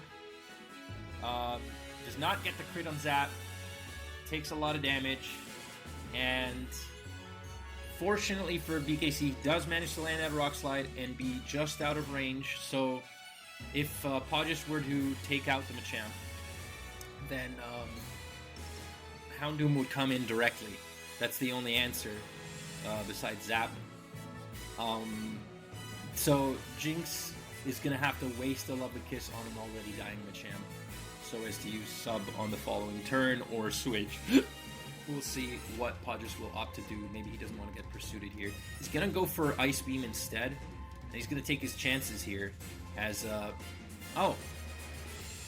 does not get the crit on Zap. Takes a lot of damage. And fortunately for BKC, does manage to land that Rock Slide and be just out of range. So if Pohjis were to take out the Machamp, then Houndoom would come in directly. That's the only answer besides Zap. So Jinx is going to have to waste a Lovely Kiss on an already dying Machamp so as to use Sub on the following turn or switch. We'll see what Pohjis will opt to do. Maybe he doesn't want to get pursued here. He's going to go for Ice Beam instead. And he's going to take his chances here as... oh!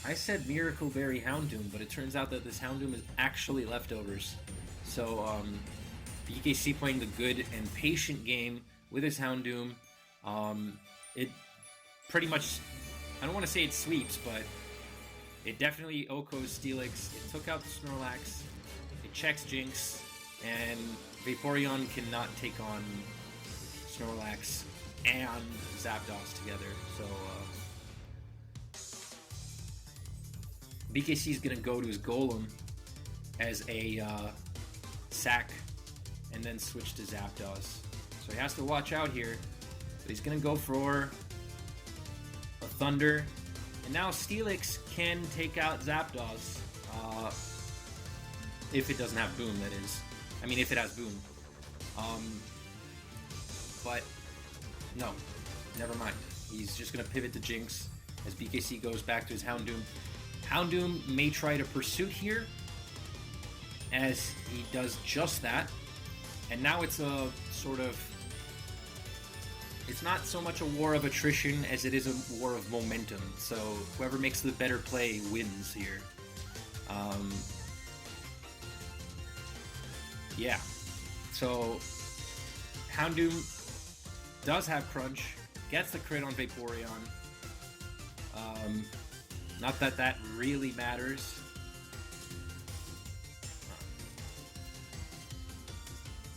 I said Miracle Berry Houndoom, but it turns out that this Houndoom is actually leftovers. So, BKC playing the good and patient game with his Houndoom. It pretty much, I don't want to say it sweeps, but it definitely OHKOs Steelix. It took out the Snorlax, it checks Jinx, and Vaporeon cannot take on Snorlax and Zapdos together. So BKC is going to go to his Golem as a sack and then switch to Zapdos. So he has to watch out here. But he's going to go for a Thunder. And now Steelix can take out Zapdos. If it doesn't have Boom, that is. I mean, if it has Boom. But no, never mind. He's just going to pivot to Jinx as BKC goes back to his Houndoom. Houndoom may try to Pursuit here, as he does just that. And now it's a sort of, it's not so much a war of attrition as it is a war of momentum. So whoever makes the better play wins here. Yeah. So Houndoom does have Crunch, gets the crit on Vaporeon. Not that that really matters.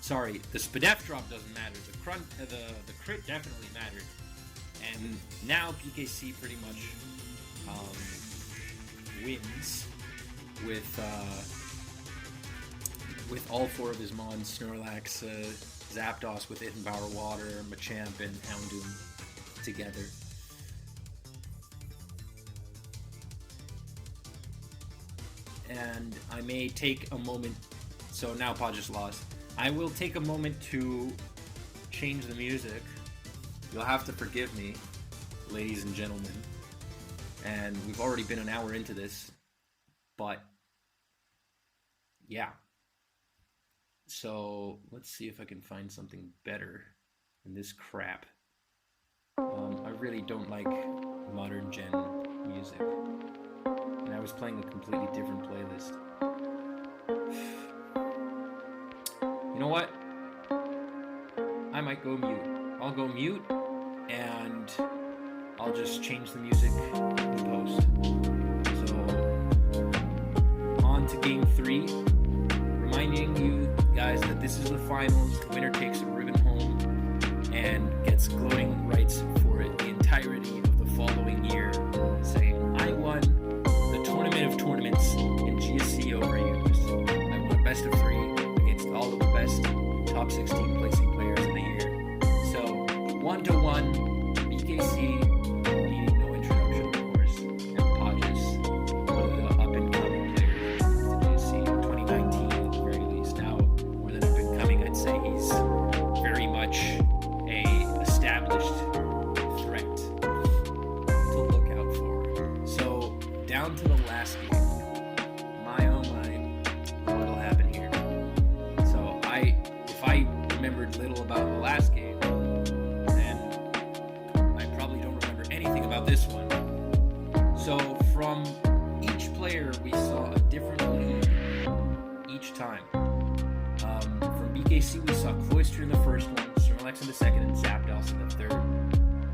Sorry, the Spadef drop doesn't matter. The crit definitely mattered. And now PKC pretty much wins with all four of his mons: Snorlax, Zapdos with Hidden Power Water, Machamp, and Houndoom together. And I may take a moment, so now Pohjis lost. I will take a moment to change the music. You'll have to forgive me, ladies and gentlemen. And we've already been an hour into this, but yeah. So let's see if I can find something better than this crap. I really don't like modern gen music. And I was playing a completely different playlist. You know what? I might go mute. I'll go mute, and I'll just change the music in post. So, on to game 3. Reminding you guys that this is the finals. The winner takes a ribbon home and gets gloating rights for it the entirety of the following year, saying, I won the tournament of tournaments in GSC OU I've. I won best of 3 against all of the best top 16 placing players in the year. So 1-1, BKC needing no introduction, of course, and Pohjis, one of the up and coming players in GSC 2019 at the very least. Now, more than up and coming, I'd say he's very much a established threat to look out for. So down to the last game. My oh my, what'll happen here? So if I remembered little about the last game, then I probably don't remember anything about this one. So from each player, we saw a different lead each time. From BKC, we saw Cloyster in the first one, Snorlax in the second, and Zapdos in the third.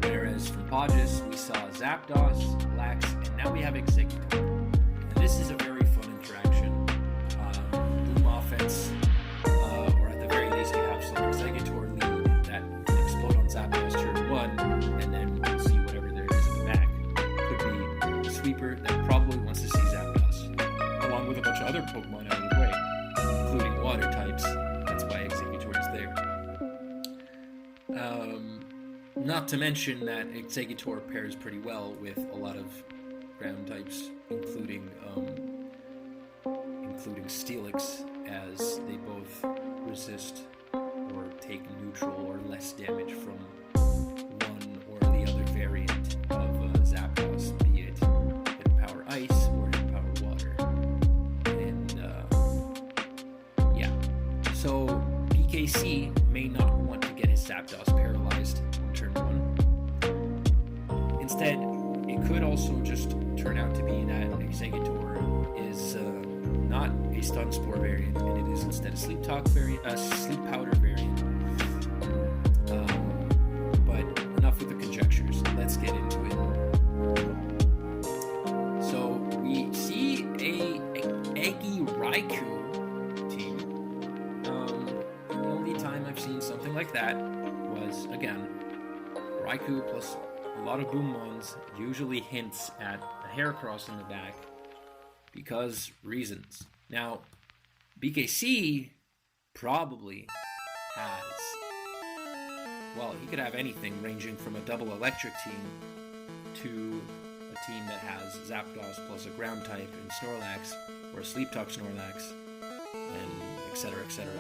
Whereas from Pohjis, we saw Zapdos, Lax, and now we have Exeggutor. And this is a very fun interaction. Boom offense, or at the very least, you have some Exeggutor lead that can explode on Zapdos turn 1, and then we'll see whatever there is in the back. Could be a sweeper that probably wants to see Zapdos, along with a bunch of other Pokemon out of the way, including water types. That's why Exeggutor is there. Not to mention that Exeggutor pairs pretty well with a lot of ground types, including Steelix, as they both resist or take neutral or less damage from one or the other variant of Zapdos, be it Hidden Power Ice or Hidden Power Water. And yeah, so BKC may not want to get his Zapdos paralyzed on turn 1. Instead, it could also just turn out to be that Exeggutor is not not a Stun Spore variant, and it is instead a Sleep Talk variant, Sleep Powder variant. But enough with the conjectures. Let's get into it. So we see a Eggy Raikou team. The only time I've seen something like that was, again, Raikou plus a lot of Boommons usually hints at a Heracross in the back because reasons. Now, BKC probably has, well, he could have anything ranging from a double electric team to a team that has Zapdos plus a ground type and Snorlax, or a Sleep Talk Snorlax, and etc., etc.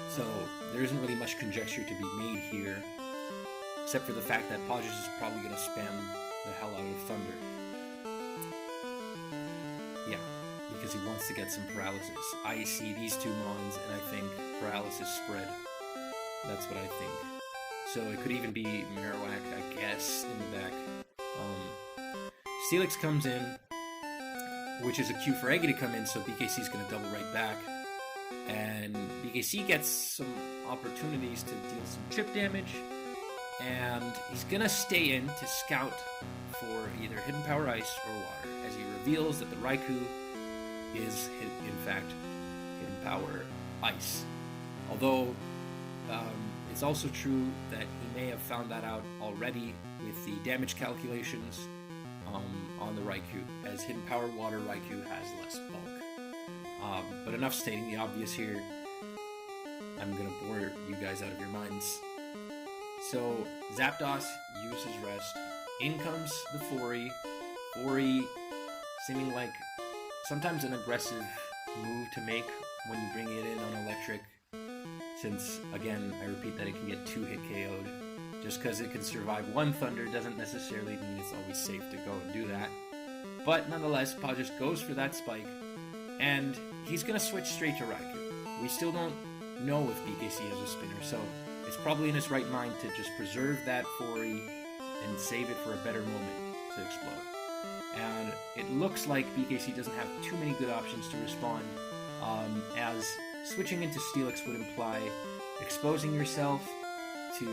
So there isn't really much conjecture to be made here, except for the fact that Pohjis is probably going to spam the hell out of Thunder. Yeah, because he wants to get some paralysis. I see these two Mons, and I think paralysis spread. That's what I think. So it could even be Marowak, I guess, in the back. Steelix comes in, which is a cue for Eggy to come in, so BKC is going to double right back. And BKC gets some opportunities to deal some chip damage, and he's going to stay in to scout for either Hidden Power Ice or Water, as he reveals that the Raikou is, in fact, Hidden Power Ice. Although, it's also true that he may have found that out already with the damage calculations on the Raikou, as Hidden Power Water Raikou has less bulk. But enough stating the obvious here. I'm going to bore you guys out of your minds. So, Zapdos uses Rest. In comes the Fori. Fori seeming like sometimes an aggressive move to make when you bring it in on Electric. Since, again, I repeat that it can get 2-hit KO'd. Just because it can survive one Thunder doesn't necessarily mean it's always safe to go and do that. But nonetheless, Pohjis goes for that spike, and he's going to switch straight to Raikou. We still don't know if BKC has a spinner, so it's probably in his right mind to just preserve that Fori and save it for a better moment to explode. And it looks like BKC doesn't have too many good options to respond, as switching into Steelix would imply exposing yourself to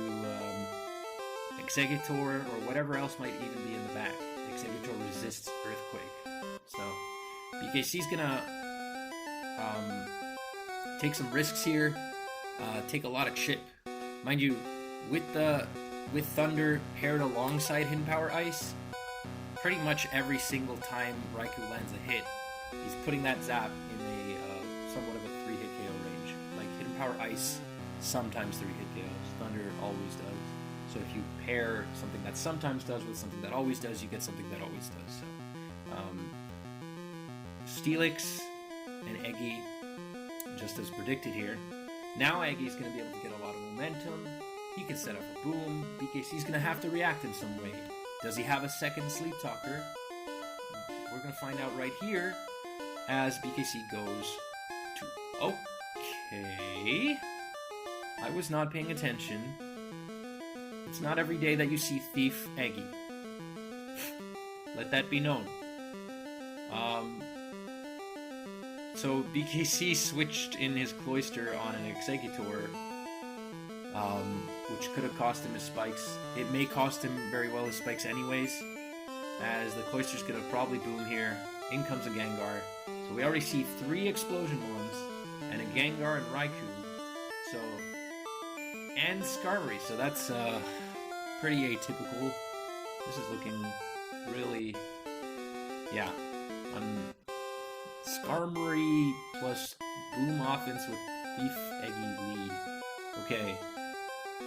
Exeggutor or whatever else might even be in the back. Exeggutor resists Earthquake. So BKC's gonna take some risks here, take a lot of chip. Mind you, with Thunder paired alongside Hidden Power Ice, pretty much every single time Raikou lands a hit, he's putting that Zap in a somewhat of a 3-hit KO range. Like Hidden Power Ice, sometimes 3-hit KOs. Thunder always does. So if you pair something that sometimes does with something that always does, you get something that always does. So, Steelix and Eggy, just as predicted here. Now Eggy's going to be able to get a lot of momentum. He can set up a boom. BKC's going to have to react in some way. Does he have a second Sleep Talker? We're going to find out right here as BKC goes to... Okay. I was not paying attention. It's not every day that you see Thief Eggy. Let that be known. So BKC switched in his Cloyster on an Exeggutor, which could have cost him his spikes. It may cost him very well his spikes anyways, as the Cloyster's gonna probably boom here. In comes a Gengar. So we already see 3 Explosion ones, and a Gengar and Raikou. So, and Skarmory, so that's pretty atypical. This is looking really, yeah. Skarmory plus boom offense with Thief Eggy lead. Okay,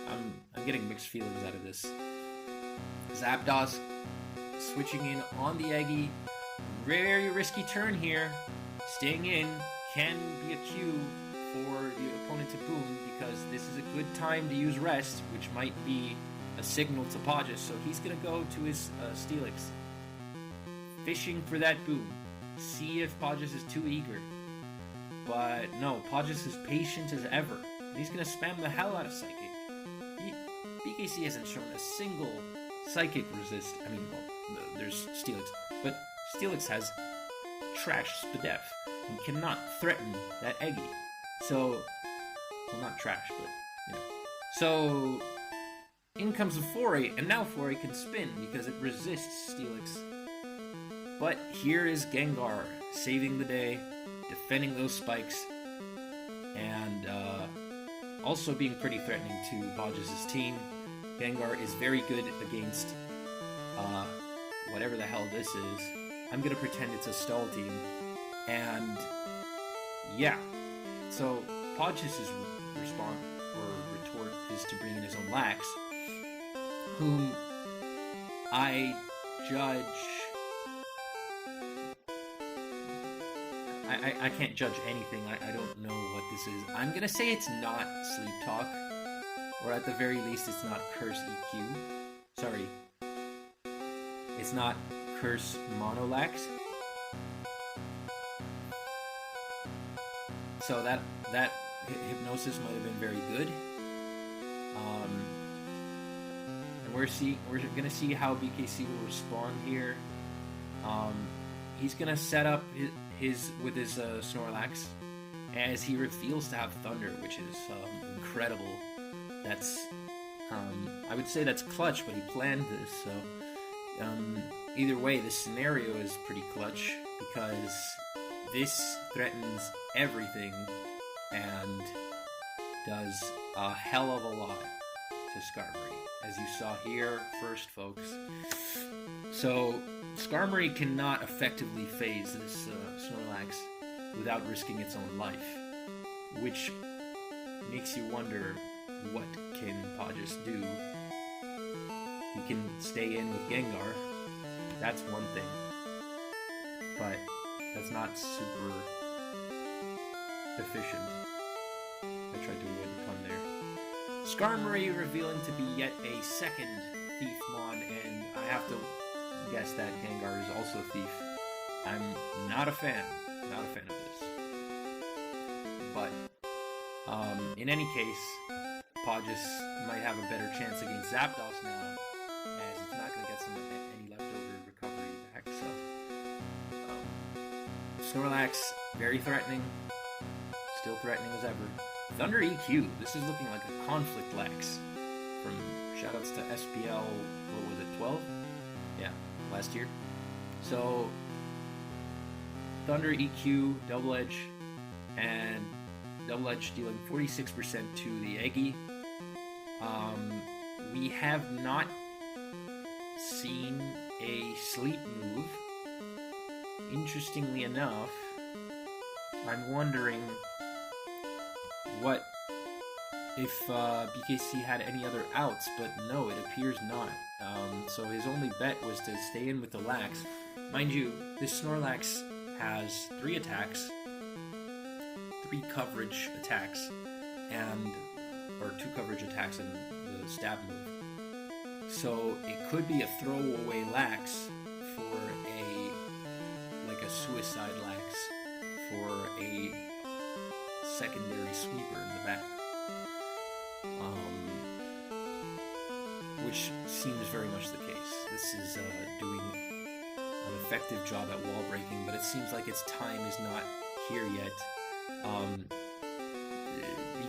I'm getting mixed feelings out of this. Zapdos switching in on the Eggy. Very risky turn here. Staying in can be a cue for the opponent to boom, because this is a good time to use Rest, which might be a signal to Pohjis. So he's going to go to his Steelix, fishing for that boom. See if Pohjis is too eager. But no, Pohjis is patient as ever. And he's going to spam the hell out of Psychic. BKC hasn't shown a single Psychic resist. I mean, well, there's Steelix. But Steelix has Trash Spadef. and cannot threaten that Eggy. So, well, not trash, but, you know. So, in comes the Foray, and now Foray can spin because it resists Steelix. But here is Gengar saving the day, defending those spikes, and also being pretty threatening to Pohjis' team. Gengar is very good against whatever the hell this is. I'm gonna pretend it's a stall team. And yeah, so Pohjis' retort is to bring in his own Lax, whom I judge. I can't judge anything. I don't know what this is. I'm gonna say it's not Sleep Talk, or at the very least, it's not Curse EQ. Sorry, it's not Curse Monolax. So that hypnosis might have been very good. And we're gonna see how BKC will respond here. He's gonna set up his Snorlax as he reveals to have Thunder, which is incredible. That's I would say that's clutch, but he planned this. So either way, this scenario is pretty clutch because this threatens everything and does a hell of a lot to Skarmory, as you saw here first, folks. So Skarmory cannot effectively phase this Snorlax without risking its own life, which makes you wonder, what can Pohjis do? He can stay in with Gengar, that's one thing, but that's not super efficient. I tried to avoid the pun there. Skarmory revealing to be yet a second Thiefmon, and I have to guess that Gengar is also a Thief. I'm not a fan of this. But, in any case, Pohjis might have a better chance against Zapdos now, as it's not going to get any leftover recovery back, so... Snorlax, very threatening, still threatening as ever. Thunder EQ, this is looking like a Conflict Lax, from shoutouts to SPL, what was it, 12? Yeah, last year. So, Thunder EQ, Double Edge, and Double Edge dealing 46% to the Eggy. We have not seen a sleep move. Interestingly enough, I'm wondering what if BKC had any other outs, but no, it appears not. So his only bet was to stay in with the Lax. Mind you, this Snorlax has 3 attacks, 3 coverage attacks, or 2 coverage attacks and the stab move. So it could be a throwaway Lax for a suicide Lax for a secondary sweeper in the back. Which seems very much the case. This is doing an effective job at wall breaking, but it seems like its time is not here yet.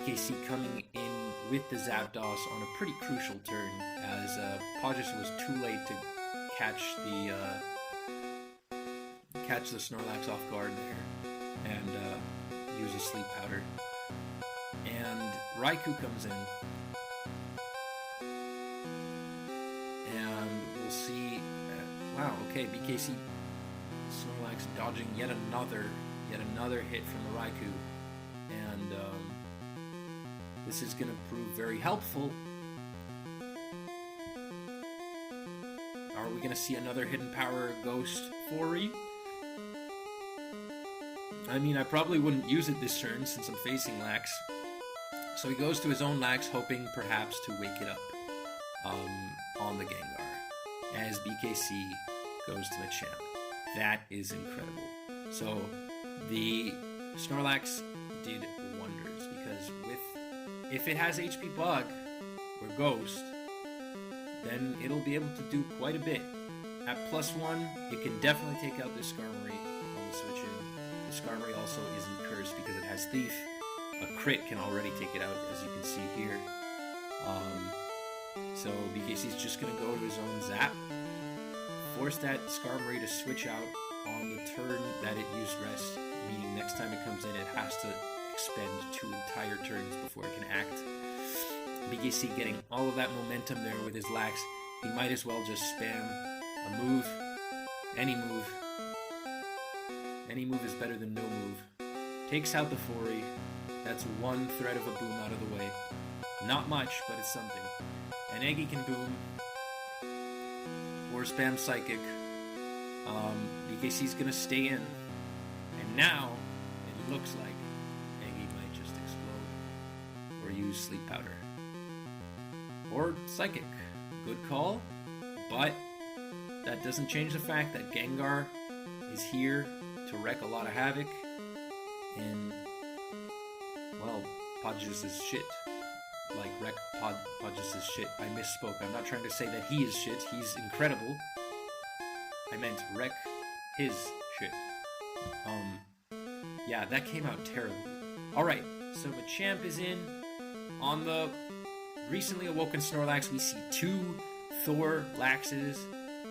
BKC coming in with the Zapdos on a pretty crucial turn, as Pohjis was too late to catch the Snorlax off guard there and use a Sleep Powder. And Raikou comes in, and we'll see. Wow, okay, BKC Snorlax dodging yet another hit from the Raikou, and this is going to prove very helpful. Are we going to see another Hidden Power Ghost Foray? I mean, I probably wouldn't use it this turn since I'm facing Lax. So he goes to his own Lax, hoping perhaps to wake it up on the Gengar, as BKC goes to the champ. That is incredible. So the Snorlax did wonders, because if it has HP Bug or Ghost, then it'll be able to do quite a bit. At +1, it can definitely take out this Skarmory on the switch in. The Skarmory also isn't cursed because it has Thief. A crit can already take it out, as you can see here. So BKC's just going to go to his own Zap. Force that Skarmory to switch out on the turn that it used Rest, meaning next time it comes in, it has to expend 2 entire turns before it can act. BKC getting all of that momentum there with his Lax. He might as well just spam a move. Any move. Any move is better than no move. Takes out the Fori. That's one threat of a boom out of the way. Not much, but it's something. An Eggy can boom. Or spam Psychic. BKC's gonna stay in. And now, it looks like Eggy might just explode. Or use Sleep Powder. Or Psychic. Good call. But that doesn't change the fact that Gengar is here to wreak a lot of havoc. And, well, Pohjis is shit. Like, wreck Pohjis is shit. I misspoke. I'm not trying to say that he is shit. He's incredible. I meant wreck his shit. Yeah, that came out terribly. Alright, so Machamp is in. On the recently awoken Snorlax, we see 2 Thor Laxes,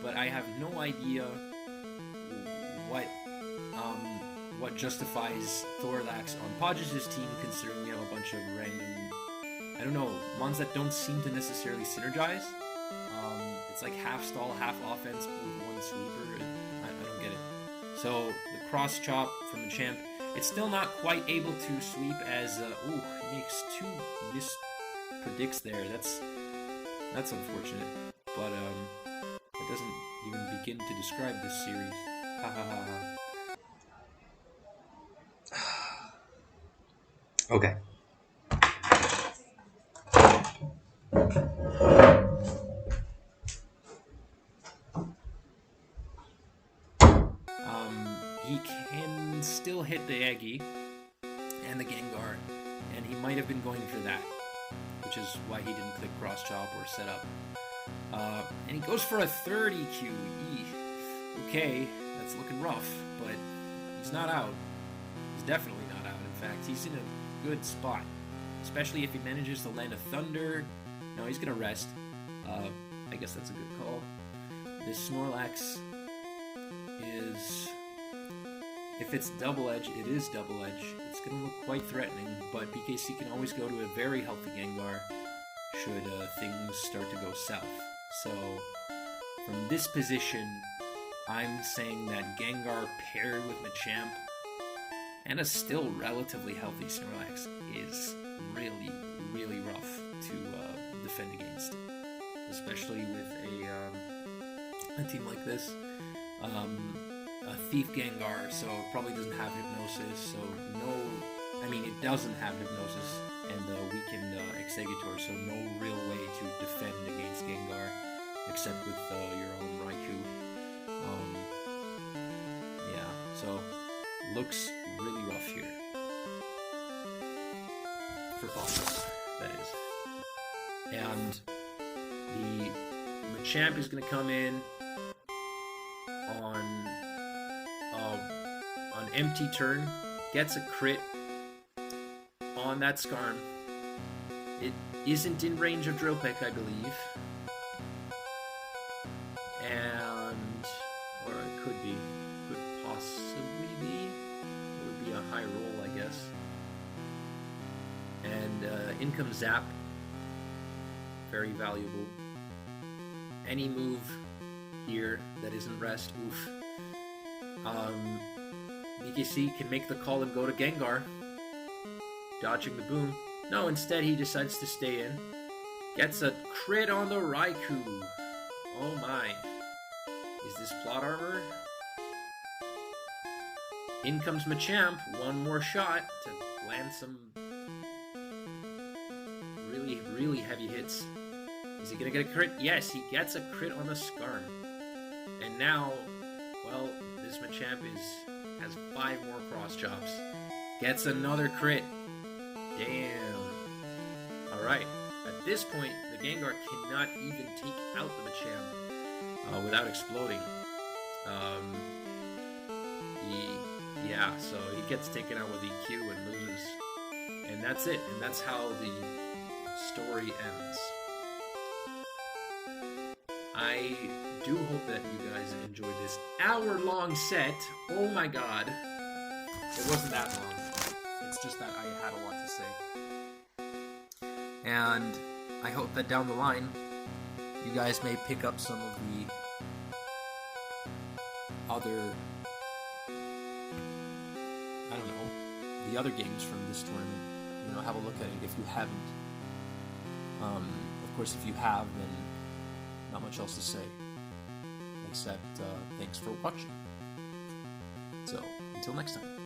but I have no idea what justifies Thorlax on Pohjis' team, considering we have a bunch of random, I don't know, ones that don't seem to necessarily synergize. It's like half stall, half offense with 1 sweeper. I don't get it. So the cross chop from the champ. It's still not quite able to sweep as he makes 2 mispredicts there. That's unfortunate. But it doesn't even begin to describe this series. Ha ha ha ha. Okay. He can still hit the Eggy and the Gengar, and he might have been going for that, which is why he didn't click cross chop or set up. And he goes for a 30 EQ. Okay, that's looking rough, but he's not out. He's definitely not out. In fact, he's in a good spot, especially if he manages to land a Thunder. No, he's gonna rest. I guess that's a good call. This Snorlax is, if it's double edge, it is double edge. It's gonna look quite threatening, but BKC can always go to a very healthy Gengar should things start to go south. So from this position, I'm saying that Gengar paired with Machamp and a still relatively healthy Snorlax is really, really rough to defend against, especially with a team like this. A Thief Gengar, so it probably doesn't have Hypnosis, so it doesn't have Hypnosis and weakened Exeggutor, so no real way to defend against Gengar except with your own Raikou. Yeah, so looks really rough here. For Pohjis, that is. And the Machamp is going to come in on empty turn, gets a crit on that Skarm. It isn't in range of Drill Peck, I believe. Or it could be. Could possibly be. It would be a high roll, I guess. And in comes Zap. Very valuable. Any move here that isn't rest, oof. BKC can make the call and go to Gengar, dodging the boom. No, instead he decides to stay in. Gets a crit on the Raikou. Oh my. Is this plot armor? In comes Machamp. One more shot to land some really, really heavy hits. Is he gonna get a crit? Yes, he gets a crit on the Skarm. And now, well, this Machamp has 5 more cross chops. Gets another crit. Damn. Alright. At this point, the Gengar cannot even take out the Machamp without exploding. He Yeah, so he gets taken out with EQ and loses. And that's it. And that's how the story ends. I do hope that you guys enjoyed this hour-long set. Oh my god. It wasn't that long. It's just that I had a lot to say. And I hope that down the line, you guys may pick up some of the other, I don't know, the other games from this tournament. You know, have a look at it if you haven't. Of course, if you have, then not much else to say, except thanks for watching. So, until next time.